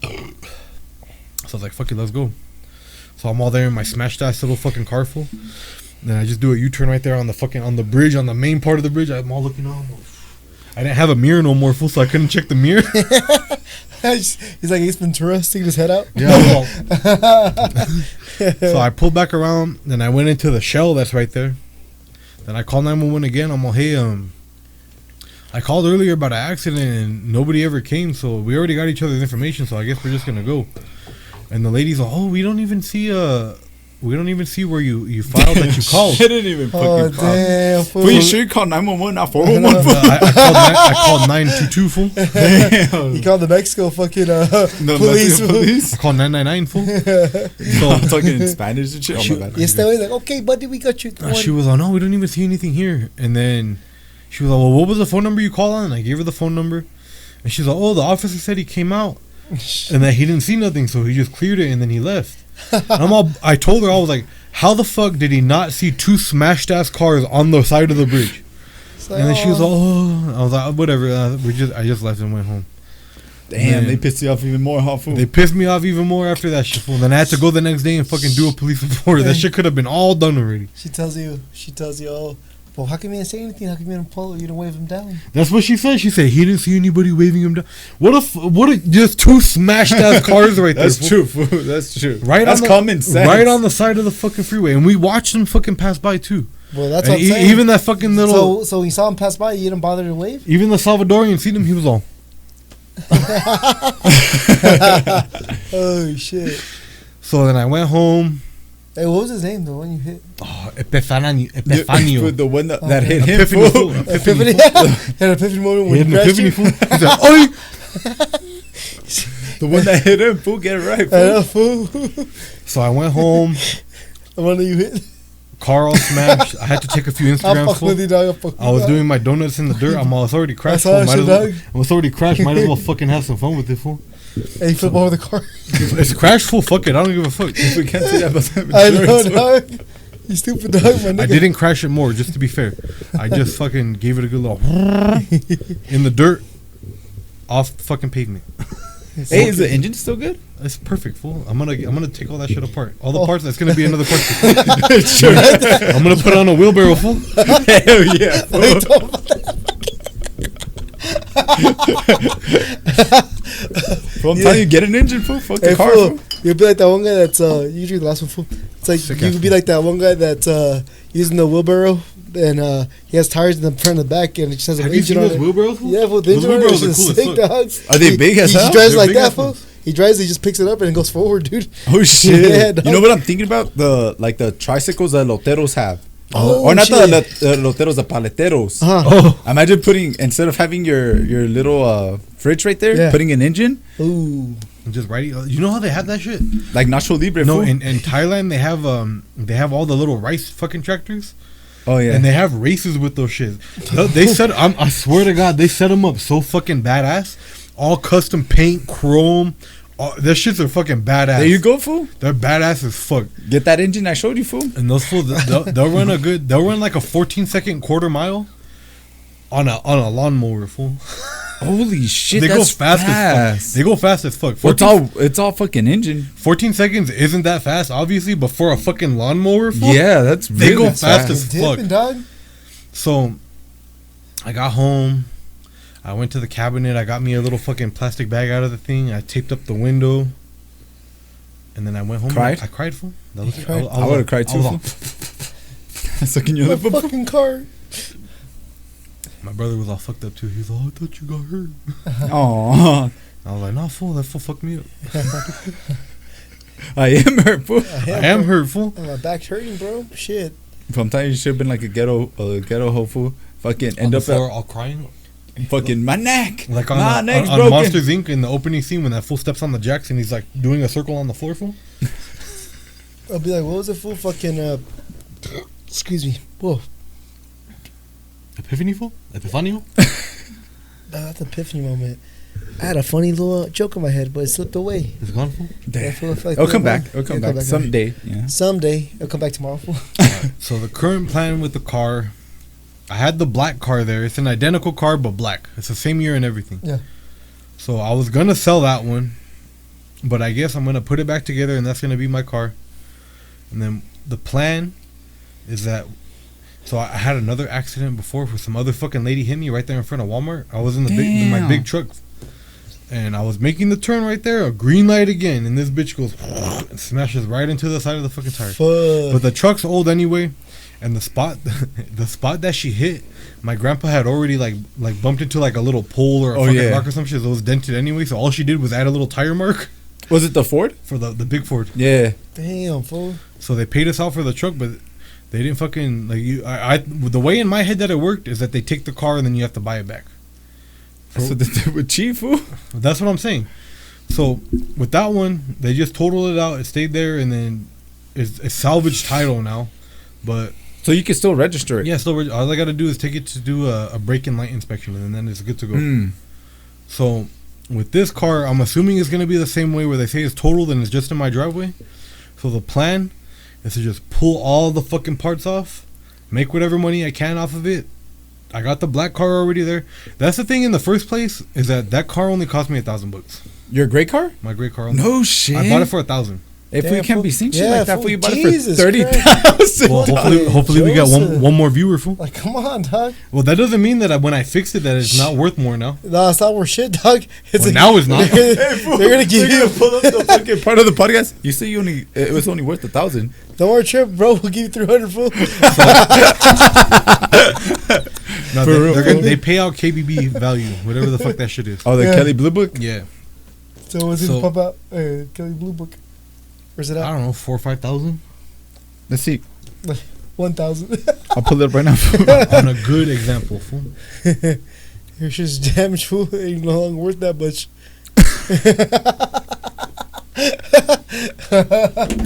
So I was like, "Fuck it, let's go." So I'm all there in my smashed ass little fucking car full. Then I just do a U-turn right there on the bridge, on the main part of the bridge. I'm all looking on. I didn't have a mirror no more, fool, so I couldn't check the mirror. He's like Ace Ventura, sticking his head out. Yeah. So I pulled back around, and I went into the shell that's right there. Then I called 911 again. I'm all, hey, I called earlier about an accident, and nobody ever came, so we already got each other's information, so I guess we're just gonna go. And the lady's like, oh, we don't even see where you filed that you called. She didn't even Oh, fucking call. damn, fool. Well, you sure you called 911, not 411? I called 922 fool. He called the Mexico fucking No, police. Mexican police. I called 999 fool. So I'm talking in Spanish and shit. Oh my bad. Yes, they were like, okay, buddy, we got you. She was like, no, we don't even see anything here. And then she was like, well, what was the phone number you called on? And I gave her the phone number. And she's like, oh, the officer said he came out and that he didn't see nothing, so he just cleared it and then he left. I told her, I was like, how the fuck did he not see 2 smashed ass cars on the side of the bridge? Like, And then she was like, oh, I was like, whatever. I just left and went home. Damn, Man. they pissed you off even more, huh, fool? They pissed me off even more after that shit. Fool. Then I had to go the next day and fucking do a police report. That shit could have been all done already. She tells you, oh, well, how come you didn't say anything? How come you didn't pull? You didn't wave him down? That's what she said. She said he didn't see anybody waving him down. What if just 2 smashed ass cars right there. That's fool. true, fool. That's true. Right, That's on the, common sense. Right on the side of the fucking freeway, and we watched them fucking pass by too. Well, that's And what I'm saying. even that fucking little, So when you saw him pass by, you didn't bother to wave? even the Salvadorian seen him. He was all, Oh, shit. so then I went home. Hey, what was his name, the one you hit? Oh, Epifanio. The one that hit him, Epiphany fool. fool. Epiphany? Had an epiphany moment He when had you an crashed epiphany you? fool. He's like, oh. The one that hit him, fool. Get it right, I fool. know, fool. So I went home. The one that you hit? Car all smashed. I had to take a few I'll Instagrams. fuck Fool. with you, dog. I'll fuck with I was you, doing my donuts in the dirt. It's already crashed. That's Fool. how Might shit, as well, dog. it's already crashed. Might as well fucking have some fun with it, fool. Hey, you flip over the car. It's crashed, fool. Fuck it. I don't give a fuck. We can't say that about that I know, insurance, fool. dog. You stupid dog, my nigga. I didn't crash it more, just to be fair. I just fucking gave it a good little in the dirt, off the fucking pavement. Hey, is the engine still good? It's perfect, fool. I'm gonna take all that shit apart. All the parts. That's gonna be another part. Sure. I'm gonna put on a wheelbarrow, fool. Hell yeah, fool. Well, I'm telling you, get an engine, fool. Fuck the Hey, car, fool. fool. You'll be like that one guy that's usually the last one, fool. It's like Sick you ass could be like that one guy that's using the wheelbarrow and he has tires in the front and the back and it just has an Have you engine seen on those it. wheelbarrows, fool? Yeah, fool. The Those engine on it wheelbarrows is are cool as sick, fuck. dog. Are they big as He hell? drives They're like big that, ass fool. ones. He drives, he just picks it up and it goes forward, dude. Oh shit! Yeah, dog. You know what I'm thinking about? The tricycles that loteros have. Oh, or not shit. the loteros, the paleteros. Uh-huh. Oh, Imagine putting, instead of having your little fridge right there, Yeah. putting an engine Ooh. just right. You know how they have that shit? like Nacho Libre. No, fool. in Thailand they have all the little rice fucking tractors. Oh yeah. And they have races with those shits. They set. I swear to God, they set them up so fucking badass. All custom paint, chrome, Oh, their shits are fucking badass. There you go, fool. They're badass as fuck. Get that engine I showed you, fool. And those fools, they'll run a good. They'll run like a 14-second quarter mile on a lawnmower, fool. Holy shit, They go that's fast as fuck. They go fast as fuck. 14, It's all fucking engine. 14 seconds isn't that fast, obviously, but for a fucking lawnmower, fool, Yeah, that's they really go fast as fuck. Dipping, dog. So, I got home. I went to the cabinet. I got me a little fucking plastic bag out of the thing. I taped up the window. And then I went home. Cried? I cried, fool. That was it. cried? I would have cried too. I was fool. Sucking your My lip. fucking car. My brother was all fucked up too. He's like, oh, I thought you got hurt. Aw. I was like, nah, fool. That fool fucked me up. I am hurt, fool. I am hurtful. My back's hurting, bro. Shit. Sometimes you should have been like a ghetto hoe, fool. Fucking On end the up floor, all crying. at fucking my neck. Like my on, neck's on broken. Monsters Inc. in the opening scene when that fool steps on the jacks and he's like doing a circle on the floor, fool. I'll be like, what was it, fool? Fucking, excuse me. Whoa. Epiphany, fool? Epifanio? That's an epiphany moment. I had a funny little joke in my head, but it slipped away. It's gone, fool? I feel like It'll come back. It'll come back someday. Yeah. Someday. It'll come back tomorrow, fool. So the current plan with the car, I had the black car there. It's an identical car, but black. It's the same year and everything. Yeah. So I was going to sell that one, but I guess I'm going to put it back together, and that's going to be my car. And then the plan is that, so I had another accident before where some other fucking lady hit me right there in front of Walmart. I was in my big truck, and I was making the turn right there, a green light again, and this bitch goes and smashes right into the side of the fucking tire. Fuck. But the truck's old anyway, and the spot that she hit, my grandpa had already like bumped into like a little pole or a fucking rock or some shit. So it was dented anyway. So all she did was add a little tire mark Was it the Ford? for the big Ford. Yeah. Damn, fool. So they paid us out for the truck, but they didn't fucking like you. The way in my head that it worked is that they take the car and then you have to buy it back. So they were cheap, fool. That's what I'm saying. So with that one, they just totaled it out. It stayed there, and then it's salvage title now. But So you can still register it. yeah, so all I got to do is take it to do a brake and light inspection, and then it's good to go. So with this car, I'm assuming it's going to be the same way where they say it's totaled and it's just in my driveway. So the plan is to just pull all the fucking parts off, make whatever money I can off of it. I got the black car already there. That's the thing in the first place, is that car only cost me $1,000. Your gray car? My gray car. Only. No shit. I bought it for $1,000. If Damn, we can't fool. be seeing shit Yeah, like that, fool. fool, you bought Jesus it for 30,000. Well, Fucking hopefully we got Joseph. one more viewer, fool. Like, come on, dog. Well, that doesn't mean that when I fixed it that it's not worth more now. No, it's not worth shit, dog. Well, now it's not. They're gonna give you. pull up the fucking part of the podcast. You say it was only worth 1,000. Don't worry, Trip, bro. We'll give you 300, fool. No, For real. they pay out KBB value, whatever the fuck that shit is. Oh, the Yeah. Kelly Blue Book? Yeah, So what's it So- pop out? Kelly Blue Book. Where's it I at? don't know, 4,000 or 5,000 Let's see. 1,000. I'll pull it up right now. on a good example, fool. Your shit's damaged, fool. It ain't no longer worth that much.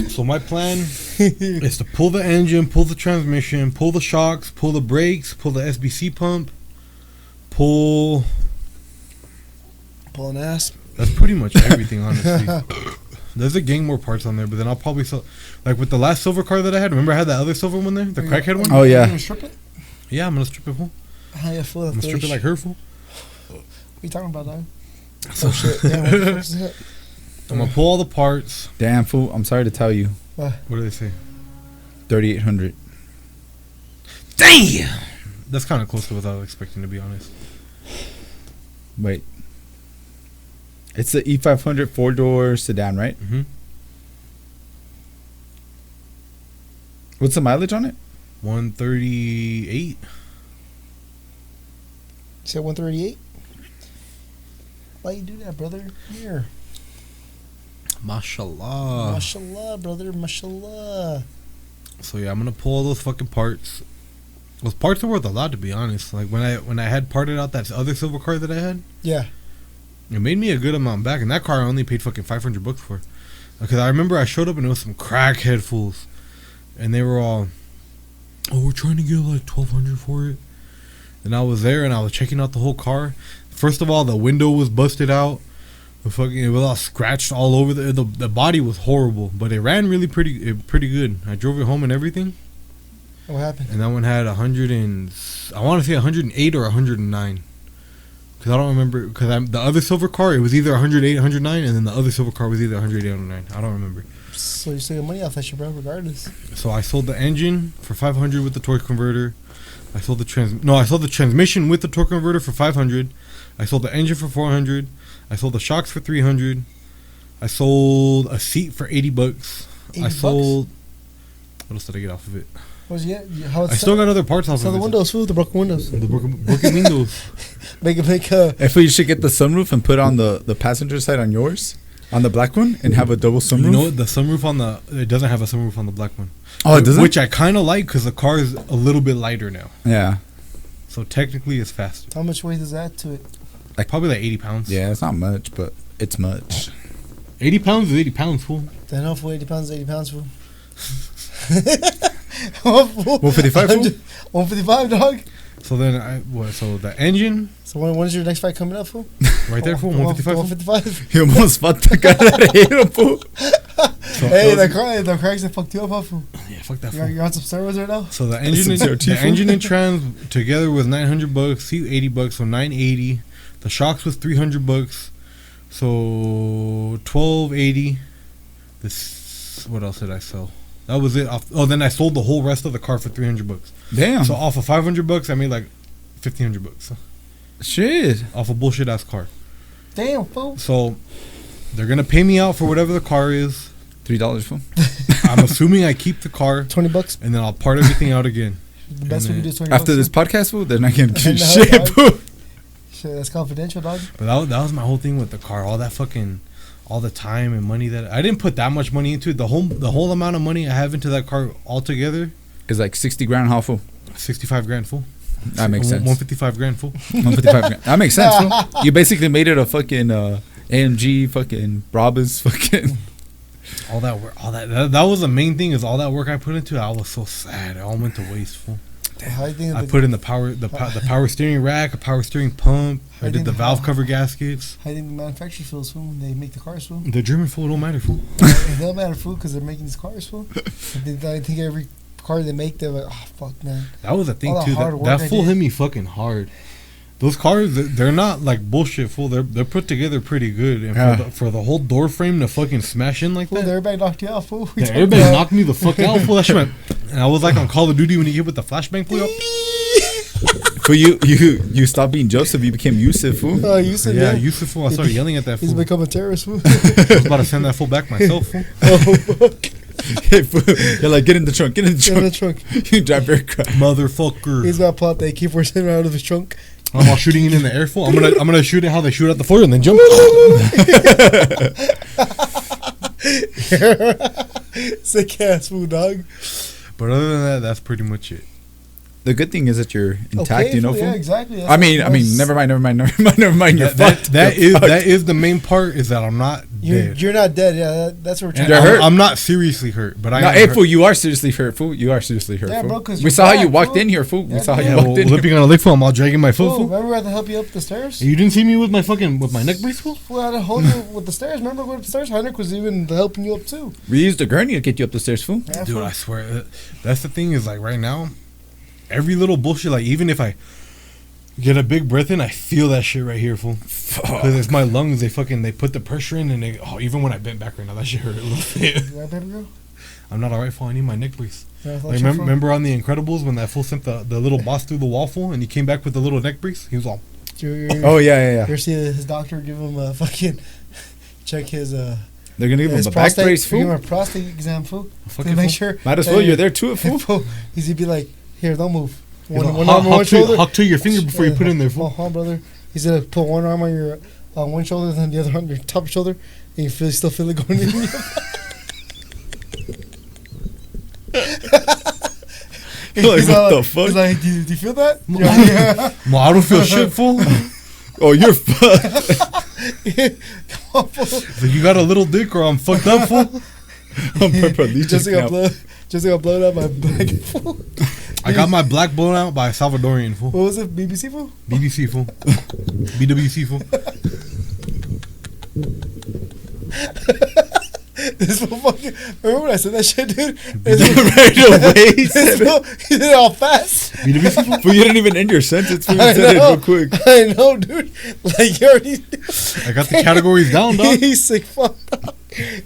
So my plan is to pull the engine, pull the transmission, pull the shocks, pull the brakes, pull the SBC pump, pull. Pull an ass. That's pretty much everything, honestly. There's a gang more parts on there, but then I'll probably sell. Like with the last silver car that I had, remember I had that other silver one there? The crackhead one? Oh, yeah. You gonna strip it? Yeah, I'm gonna strip it, fool. Oh, yeah, fool. I'm gonna strip it like her, fool. What you talking about, dog? Oh, shit. Yeah, what the fuck is that? I'm gonna pull all the parts. Damn, fool. I'm sorry to tell you. What do they say? 3,800. Damn! That's kind of close to what I was expecting, to be honest. Wait. It's the E500 4-door sedan, right? Mm-hmm. What's the mileage on it? 138. You said 138? Why you do that, brother? Here. Mashallah. Mashallah, brother. Mashallah. So yeah, I'm gonna pull all those fucking parts. Those parts are worth a lot, to be honest. Like when I had parted out that other silver car that I had, Yeah. it made me a good amount back. And that car I only paid fucking $500 for. Because I remember I showed up and it was some crackhead fools, and they were all, "Oh, we're trying to get like $1,200 for it." And I was there and I was checking out the whole car. First of all, the window was busted out. It was all scratched all over. The body was horrible, but it ran really pretty good. I drove it home and everything. What happened? And that one had 100 and I want to say 108 or 109. Because I don't remember. Because the other silver car, it was either 108, 109, and then the other silver car was either 108, 109. I don't remember. So you're still getting money off that shit, bro, regardless. So I sold the engine for 500 with the torque converter. I sold the transmission with the torque converter for 500. I sold the engine for 400. I sold the shocks for 300. I sold a seat for $80. I sold. What else did I get off of it? I still got other parts off of it. So the windows, fool, the broken windows. The broken windows. Make If you should get the sunroof and put on the passenger side on yours, on the black one, and have a double sunroof. You know what? The sunroof it doesn't have a sunroof on the black one. Oh, it doesn't? Which I kind of like because the car is a little bit lighter now. Yeah. So technically it's faster. How much weight does that add to it? Like probably like 80 pounds. Yeah, it's not much, but it's much. 80 pounds is 80 pounds, fool. The hell for 80 pounds is 80 pounds, fool. 155, fool? 155, dog. So then so the engine. So when's your next fight coming up, fool? Right there, fool. 155. 155. You almost fought the guy that hit him, fool. Hey, the cracks that fucked you up, fool. Yeah, fuck that fool. You're on some steroids right now? So the engine and trans together was $900. Seat $80, so $980. The shocks was $300. So $1280. What else did I sell? That was it. Then I sold the whole rest of the car for $300. Damn. So off of $500, I made like $1,500. Shit. Off a bullshit ass car. Damn, fool. So they're gonna pay me out for whatever the car is. $3, fool. I'm assuming I keep the car. $20. And then I'll part everything out again. The best we can do is $20. After this podcast, fool, they're not gonna give shit, fool. Shit, that's confidential, dog. But that was my whole thing with the car. All the time and money that I didn't put that much money into it. The whole amount of money I have into that car altogether is like 60 grand, how full? 65 grand full. That makes sense. 155 grand full. 155 grand. That makes sense, fool. You basically made it a fucking AMG, fucking Brabus, fucking. All that work, that was the main thing. Is all that work I put into it. I was so sad. It all went to waste, fool. I put in the power steering rack, a power steering pump. I did the valve cover gaskets. How do you think the manufacturer feels, fool, when they make the cars, fool? The German, fool, it don't matter, fool. It don't matter, fool, because they're making these cars, fool. I think every car they make, they're like, oh, fuck, man. That was the thing, too. That fool hit me fucking hard. Those cars, they're not like bullshit, fool. They're put together pretty good. And for the whole door frame to fucking smash in like fool, that. Everybody knocked you out, fool. Yeah, everybody knocked me the fuck out, fool. That shit went, and I was like on Call of Duty when you hit with the flashbang, fool. But you stopped being Joseph, you became Yusuf, fool. Oh, Yusuf, yeah. Yusuf, fool. I started yelling at that fool. He's become a terrorist, fool. I was about to send that fool back myself, fool. Oh, fuck. Hey, fool. You're like, get in the trunk, get in the trunk. You drive very crap. Motherfucker. He's got to pull out the AK-47 out of his trunk. I'm all shooting it in the air, fool. I'm gonna shoot it how they shoot at the floor and then jump. Sick ass fool, dog. But other than that, that's pretty much it. The good thing is that you're intact, you know, fool. Yeah, exactly. I mean, never mind. You're fucked. That is the main part, is that I'm not dead. You're not dead. Yeah, that's what we're trying to hurt. I'm not seriously hurt, but I am hurt. Fool, you are seriously hurt, fool. You are seriously hurt, yeah, fool. Bro, cause we saw how you walked in here, fool. We saw how you walked in. Limping on a leg, fool. I'm all dragging my foot, fool. Remember I had to help you up the stairs? You didn't see me with my neck brace, fool? Well, I had to hold you with the stairs. Remember going up the stairs? Heinrich was even helping you up too. We used a gurney to get you up the stairs, fool. Yeah, dude, I swear, that's the thing, is like right now, every little bullshit, like even if I get a big breath in, I feel that shit right here, fool. Because it's my lungs. They put the pressure in, and even when I bent back right now, that shit hurt a little bit. You right, baby girl? I'm not alright, fool. I need my neck brace. Yeah, like, remember on The Incredibles when that fool sent the little boss through the wall, fool, and he came back with the little neck brace? He was all. Oh yeah. You ever see his doctor give him a fucking check his They're gonna give him a back brace, fool. Give him a prostate exam, fool. To make sure. Might as well. You're there too, fool. He'd be like, here, don't move. One arm on one shoulder. Huck to your finger before you put it in there, fool. Hold on, brother. He's gonna put one arm on your one shoulder, then the other on your top shoulder, and you still feel it going in. Like, what the fuck? He's like, do you feel that? Well, I don't feel shit, fool. Oh, you're fucked. Come on, fool. So you got a little dick, or I'm fucked up, fool. Just got blown out my back, fool. I got my black blown out by a Salvadorian, fool. What was it? BBC, fool? BBC, fool. BWC, fool. This fool fucking. Remember when I said that shit, dude? Right away. This fool, he did it all fast. But you didn't even end your sentence. You I said it know. real quick. I know, dude. Like, you already. I got the categories down, dog. He's sick fuck.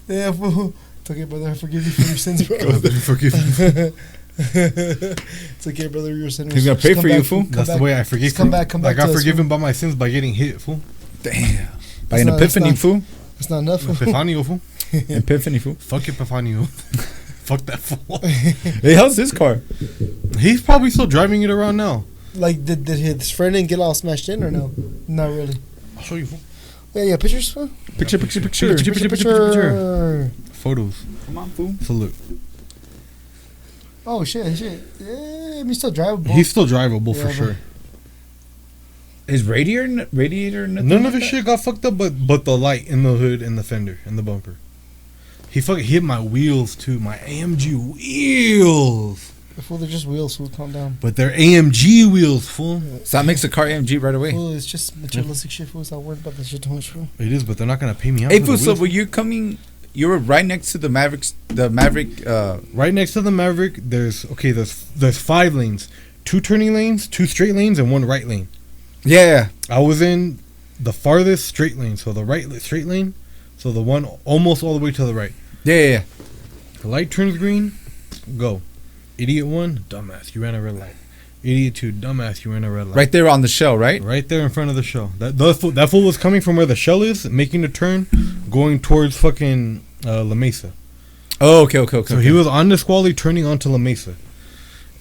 Yeah, fool. It's okay, brother. I forgive you for your sins, bro. Forgive me. It's okay, brother. Your sins. He's gonna pay for you, fool. That's the way I forgive. Just come back. I got forgiven by my sins by getting hit, fool. Damn. By an That's epiphany, not- fool. It's not enough. Fool. Epifanio, fool. Epiphany, fool. Fuck Epifanio. Fuck that fool. Hey, how's his car? He's probably still driving it around now. Like, did his friend didn't get all smashed in or no? Not really. I'll show you, fool. Yeah, pictures, fool? Picture. Photos. Come on, fool. Salute. Oh, shit. Yeah, I mean, still drivable. He's still drivable Yeah, for but- sure. His radiator nothing None of like his that? shit got fucked up, but the light in the hood and the fender and the bumper. He fucking hit my wheels too, my AMG wheels. Fool, they're just wheels, fool. Calm down. But they're AMG wheels, fool. So that makes the car AMG right away. Fool, it's just materialistic shit, fool. Stop worrying about that shit too much, fool. It is, but they're not gonna pay me out. Hey, for fool, the so wheels. were you coming... You were right next to the Maverick... Right next to the Maverick, there's 5 lanes, 2 turning lanes, 2 straight lanes, and 1 right lane. Yeah. I was in the farthest straight lane, so the right straight lane, so the one almost all the way to the right. Yeah. The light turns green, go. Idiot 1, dumbass, you ran a red light. Idiot 2, dumbass, you ran a red light. Right there on the shell, right? Right there in front of the shell. That fool was coming from where the shell is, making a turn, going towards fucking La Mesa. Oh, okay. So he was on the squally turning onto La Mesa.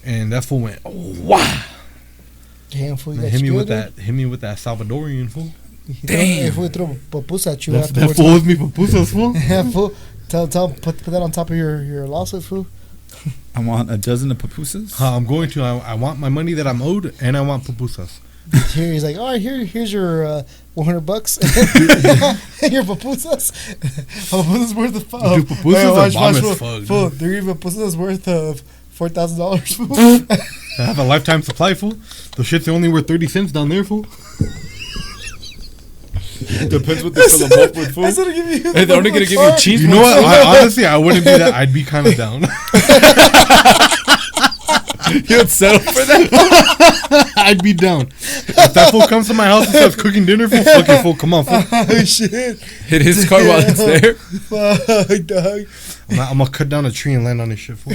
And that fool went, oh, wow. Damn, fool. You And got hit me skilled, with that Salvadorian fool. Damn. If we throw papusa at you That afterwards. fool was me pupusas, fool. Yeah, fool. Tell put that on top of your lawsuit, fool. I want a dozen of pupusas. I'm going to. I want my money that I'm owed, and I want pupusas. Here he's like, all right, here's your $100. Your pupusas. Pupusas worth of Dude, pupusas are bomb as fuck, Fool, dude. they're even pupusas worth of $4,000. Fool. I have a lifetime supply, fool. The shit's only worth 30 cents down there, fool. Depends what they fill them up with, fool. I said to give you. Hey, they're only gonna give you cheese. You know what? Honestly, I wouldn't do that. I'd be kind of down. You would settle for that? I'd be down. If that fool comes to my house and starts cooking dinner, fool, fucking fool, come on, fool. Oh shit! Hit his car while it's there. Fuck, dog. I'm gonna cut down a tree and land on this shit, fool.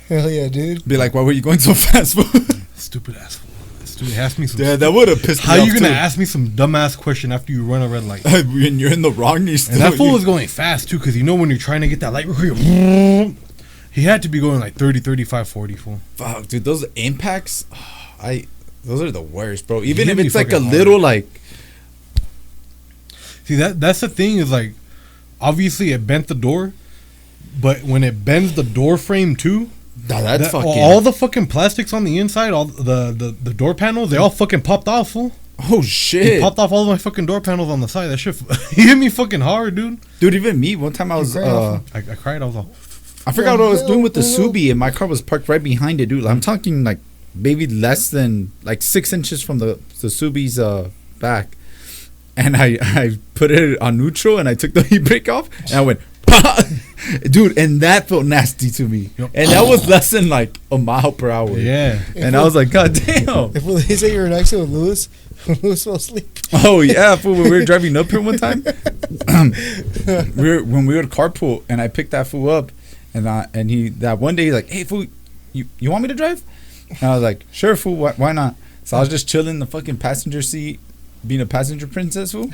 Hell yeah, dude. Be like, why were you going so fast, fool? Stupid ass fool. Stupid. Ask me some. Yeah, that would have pissed me How off. you gonna too. ask me some dumbass question after you run a red light? When you're in the wrong, you still. And that fool was going fast too, because you know when you're trying to get that light real quick, he had to be going like 30, 35, 40, fool. Fuck, dude, those impacts, those are the worst, bro. Even hit if me it's like a fucking hard. little, like, See, that's the thing is like, obviously it bent the door, but when it bends the door frame too, that's fucking. all the fucking plastics on the inside, all the door panels, they all fucking popped off, fool. Oh He shit, popped off all of my fucking door panels on the side. That shit, he hit me fucking hard, dude. dude. Even me, one time I was, I cried. I was all, I forgot what I was doing with the Subi, and my car was parked right behind it, dude. I'm talking like maybe less than like 6 inches from the Subi's back, and I put it on neutral, and I took the heat brake off, and I went, dude, and that felt nasty to me, Yep. and that was less than like a mile per hour. yeah. And I was like, God damn. If they say you're next to Lewis, Lewis fell asleep. Oh yeah, fool, when we were driving up here one time, when we would carpool, and I picked that fool up, and he that one day he's like, hey fool, you want me to drive? And I was like, sure fool, why not? So I was just chilling in the fucking passenger seat, being a passenger princess, fool.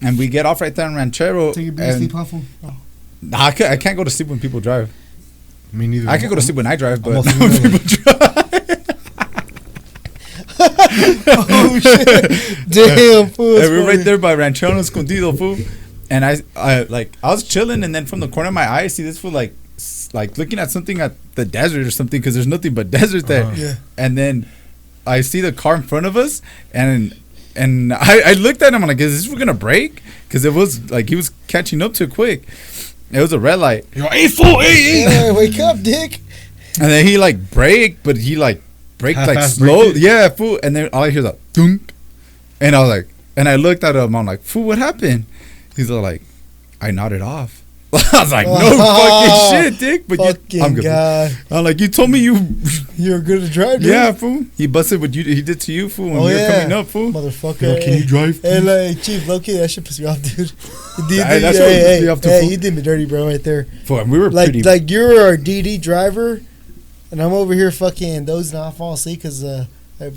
And we get off right there in Ranchero. Take your breath, sleep, huh, fool? Oh. Nah, I can't go to sleep when people drive. Me neither. I can go to sleep when I drive, but also not when gonna- people drive. Oh shit! Damn, fool. And we're right there by Ranchero Escondido, fool. And I was chilling, and then from the corner of my eye, I see this fool like looking at something at the desert or something, because there's nothing but desert there. Uh-huh. Yeah. And then I see the car in front of us, and I looked at him. I'm like, is this gonna break? Because it was like he was catching up too quick. It was a red light, You're like, hey fool, hey. Yeah, wake up, dick. and then he like braked, but he like braked like Half-ass slow. braked it? Yeah, fool. And then all I hear is like dunk, and I was like, And I looked at him. I'm like, fool, what happened? He's all like, I nodded off. I was like, no fucking shit, dick. But I'm good. God. I'm like, you told me You're good to drive, dude. Yeah, fool. He busted what he did to you, fool, when we were coming up, fool. Motherfucker. Can you drive? Hey, like, Chief, low-key, that shit pissed me off, dude. That's what pissed me off too, fool. You did me dirty, bro, right there. Fool, we were like, pretty... Like, you're our DD driver, and I'm over here fucking dozing off, falling asleep, because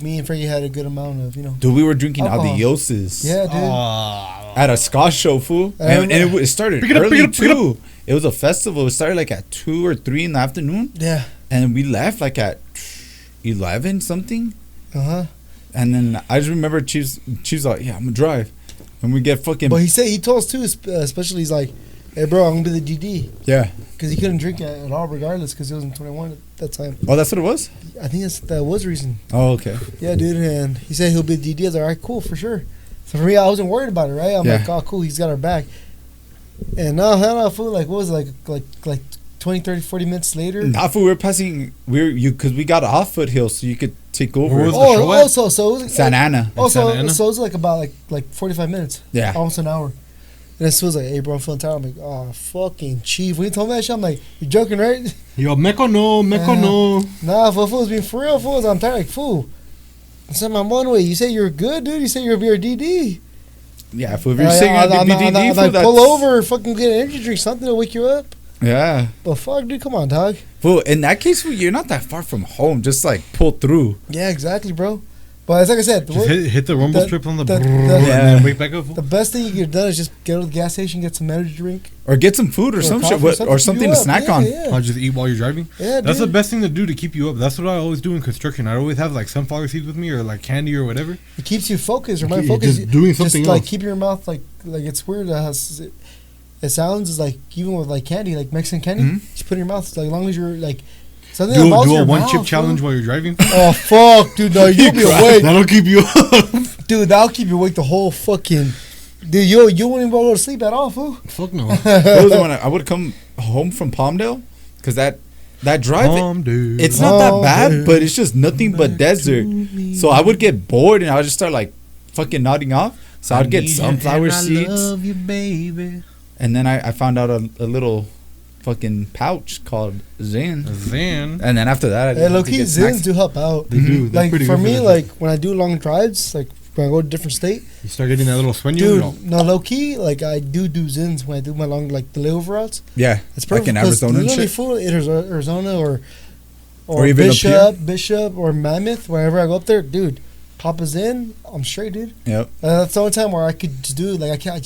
me and Frankie had a good amount of, Dude, we were drinking alcohol. Adioses. Yeah, dude. At a Scotch show, fool. And it started early, too. It was a festival. It started like at 2 or 3 in the afternoon. Yeah. And we left like at 11 something. Uh-huh. And then I just remember Chief's like, yeah, I'm going to drive. And we get fucking... But he told us too, especially he's like, hey, bro, I'm going to be the DD. Yeah. Because he couldn't drink at all regardless because he wasn't 21 at that time. Oh, that's what it was? I think that was the reason. Oh, okay. Yeah, dude. And he said he'll be the DD. I was like, all right, cool, for sure. So for me, I wasn't worried about it, right? I'm like, oh, cool, he's got our back. And no, fool, like, what was it, like 20, 30, 40 minutes later? Nah, fool, we were passing, because we got off Foothill, so you could take over. Where was so it was Santa Ana. So it was like about like 45 minutes. Yeah. Almost an hour. And this was like, hey, bro, I'm feeling tired. I'm like, oh, fucking Chief. When you told me that shit, I'm like, you're joking, right? Yo, Meco no. Nah, fool's being for real, fools. I'm tired, like, fool. I said, I'm one way. You say you're good, dude. You say you're a DD. Yeah, fool, if you're saying you're a DD, I'm like, pull over, fucking get an energy drink, something to wake you up. Yeah. But fuck, dude, come on, dog. Fool, in that case, fool, you're not that far from home. Just like pull through. Yeah, exactly, bro. But it's like I said, Just hit the rumble strip on the and yeah. then wake back up. The best thing you could have done is just go to the gas station, get some energy drink. Or get some food or some shit. Or something to snack on. Yeah. I'll just eat while you're driving. Yeah, that's dude. the best thing to do to keep you up. That's what I always do in construction. I always have like sunflower seeds with me or like candy or whatever. It keeps you focused or mind focused. Just doing something just, else. Like keep your mouth like it's weird. It sounds is like even with like candy, like Mexican candy. Mm-hmm. Just put in your mouth. Like, as long as you're like something do your a one chip mouth, challenge while you're driving. Oh fuck, dude! No, you'll be awake. That'll keep you up. Dude, that'll keep you awake the whole fucking. Dude, you wouldn't even go to sleep at all, fool. Fuck no. That was when I would come home from Palmdale, because that drive, it's not that bad, but it's just nothing but desert. So I would get bored and I would just start like fucking nodding off. So I'd get sunflower seeds. I love you, baby. And then I found out a little fucking pouch called Zen. Zen. And then after that, I hey, low key, Zens do help out. They do. They're Like for me, like when I do long drives, like when I go to a different state, you start getting that little sueño. Dude, no, low key, like I do Zins when I do my long like the layover routes. Yeah, it's perfect. Like in Arizona and literally shit. Full in Arizona or even Bishop or Mammoth, wherever I go up there, dude. Pop a Zin, I'm straight, dude. Yep. That's the only time where I could just do it. Like I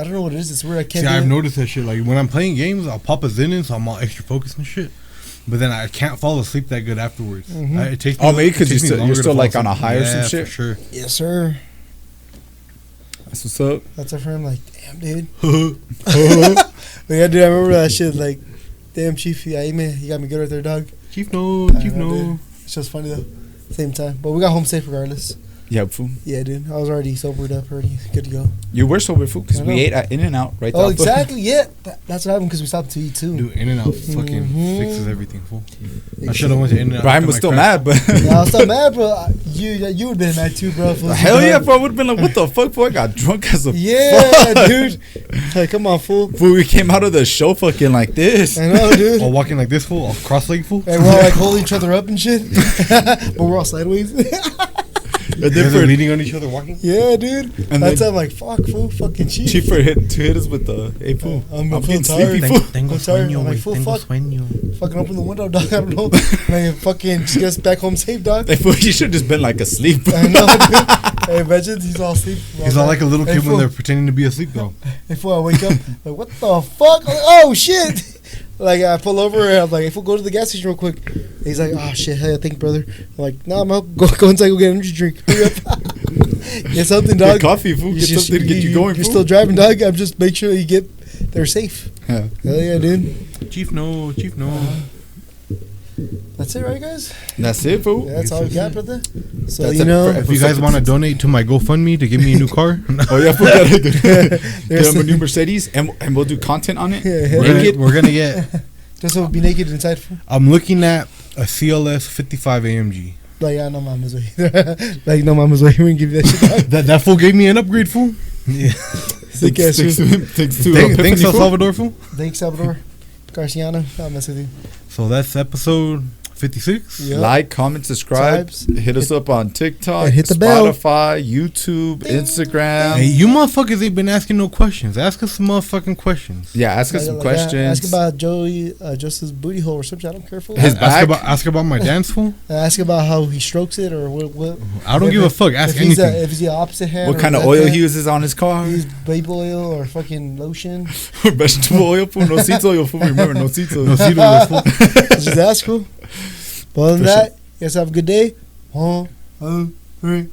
don't know what it is. It's weird. I can't. See, do I've it. noticed that shit. Like when I'm playing games, I'll pop a Zen in, so I'm all extra focused and shit. But then I can't fall asleep that good afterwards. Mm-hmm. It takes me maybe because you're still like on a high or yeah, some shit. For sure. Yes, sir. That's what's up. That's our friend. Like, damn, dude. But yeah, dude, I remember that shit. Like, damn, Chief, you got me good right there, dog. Chief no. Dude. It's just funny though. Same time, but we got home safe regardless. Yeah, fool. Yeah, dude. I was already sobered up, already good to go. You were sober, fool, because we ate at In-N-Out right there. Oh, exactly. Yeah, that's what happened because we stopped to eat too. Dude, In-N-Out fucking fixes everything, fool. I should have went to In-N-Out. Brian was still mad, but yeah, I was still mad, bro. You would have been mad too, bro. Hell yeah, bro. I would have been like, what the fuck, fool? I got drunk as a fuck. Dude. Hey, come on, fool. Fool, we came out of the show fucking like this. I know, dude. All walking like this, fool. All cross-legged, fool. And we're all like holding each other up and shit. But we're all sideways. They're leaning on each other, walking. Yeah, dude. And that's I'm like, fuck, fool, fucking Chief. Chief hit us with the, hey, fool. I'm getting tired. sleepy, fool. Tengo sueño, I'm like, fool, fuck. Fucking open the window, dog. I don't know. And I fucking just get us back home safe, dog. Hey, fool, you should have just been like asleep. I know, dude. Hey, imagine he's all asleep. He's all like a little kid when they're pretending to be asleep, though. Before I wake up, like, what the fuck? I'm like, oh, shit. Like, I pull over and I'm like, if we'll go to the gas station real quick. And he's like, oh, shit, hey, thank you, brother. I'm like, nah, I'm out. Go inside, go get an energy drink. Hurry up. Get something, dog. Get coffee, fool. Get something to get you going, You're fool. still driving, dog. I'm just make sure you get there safe. Yeah. Hell yeah, dude. Chief no. That's it, right, guys? That's it, fool. Yeah, that's all we got, brother. So, That's you know. If you guys want to donate to my GoFundMe to give me a new car, oh yeah, forget it. Get him a new Mercedes, and we'll do content on it. Yeah, we're gonna get. Just so we'll be naked inside. I'm looking at a CLS 55 AMG. Like, yeah, no mames, güey. Like, no mames, güey. We can give you that shit back. That fool gave me an upgrade, fool. Yeah. Sick ass Thanks to shit. him. Thanks to Thanks, El Salvador, fool. Thanks, Salvador. Garciano. I'll mess with you. So that's episode 56. Yep. Like, comment, subscribe. Hit us up on TikTok, and hit the bell. Spotify, YouTube, Instagram. Hey, you motherfuckers ain't been asking no questions. Ask us some motherfucking questions. Yeah, ask us some questions. Ask about Joseph's booty hole or something. I don't care for. His back. Ask about my dance, fool. Ask about how he strokes it or what. I don't give a fuck. Ask anything. If he's the opposite hand. What kind of oil he uses on his car? Use baby oil or fucking lotion. Vegetable oil, fool. No seeds oil, fool. Remember, no seeds oil. No seed oil, fool. Just ask, cool. But other than that, you guys have a good day. 1, 2, 3.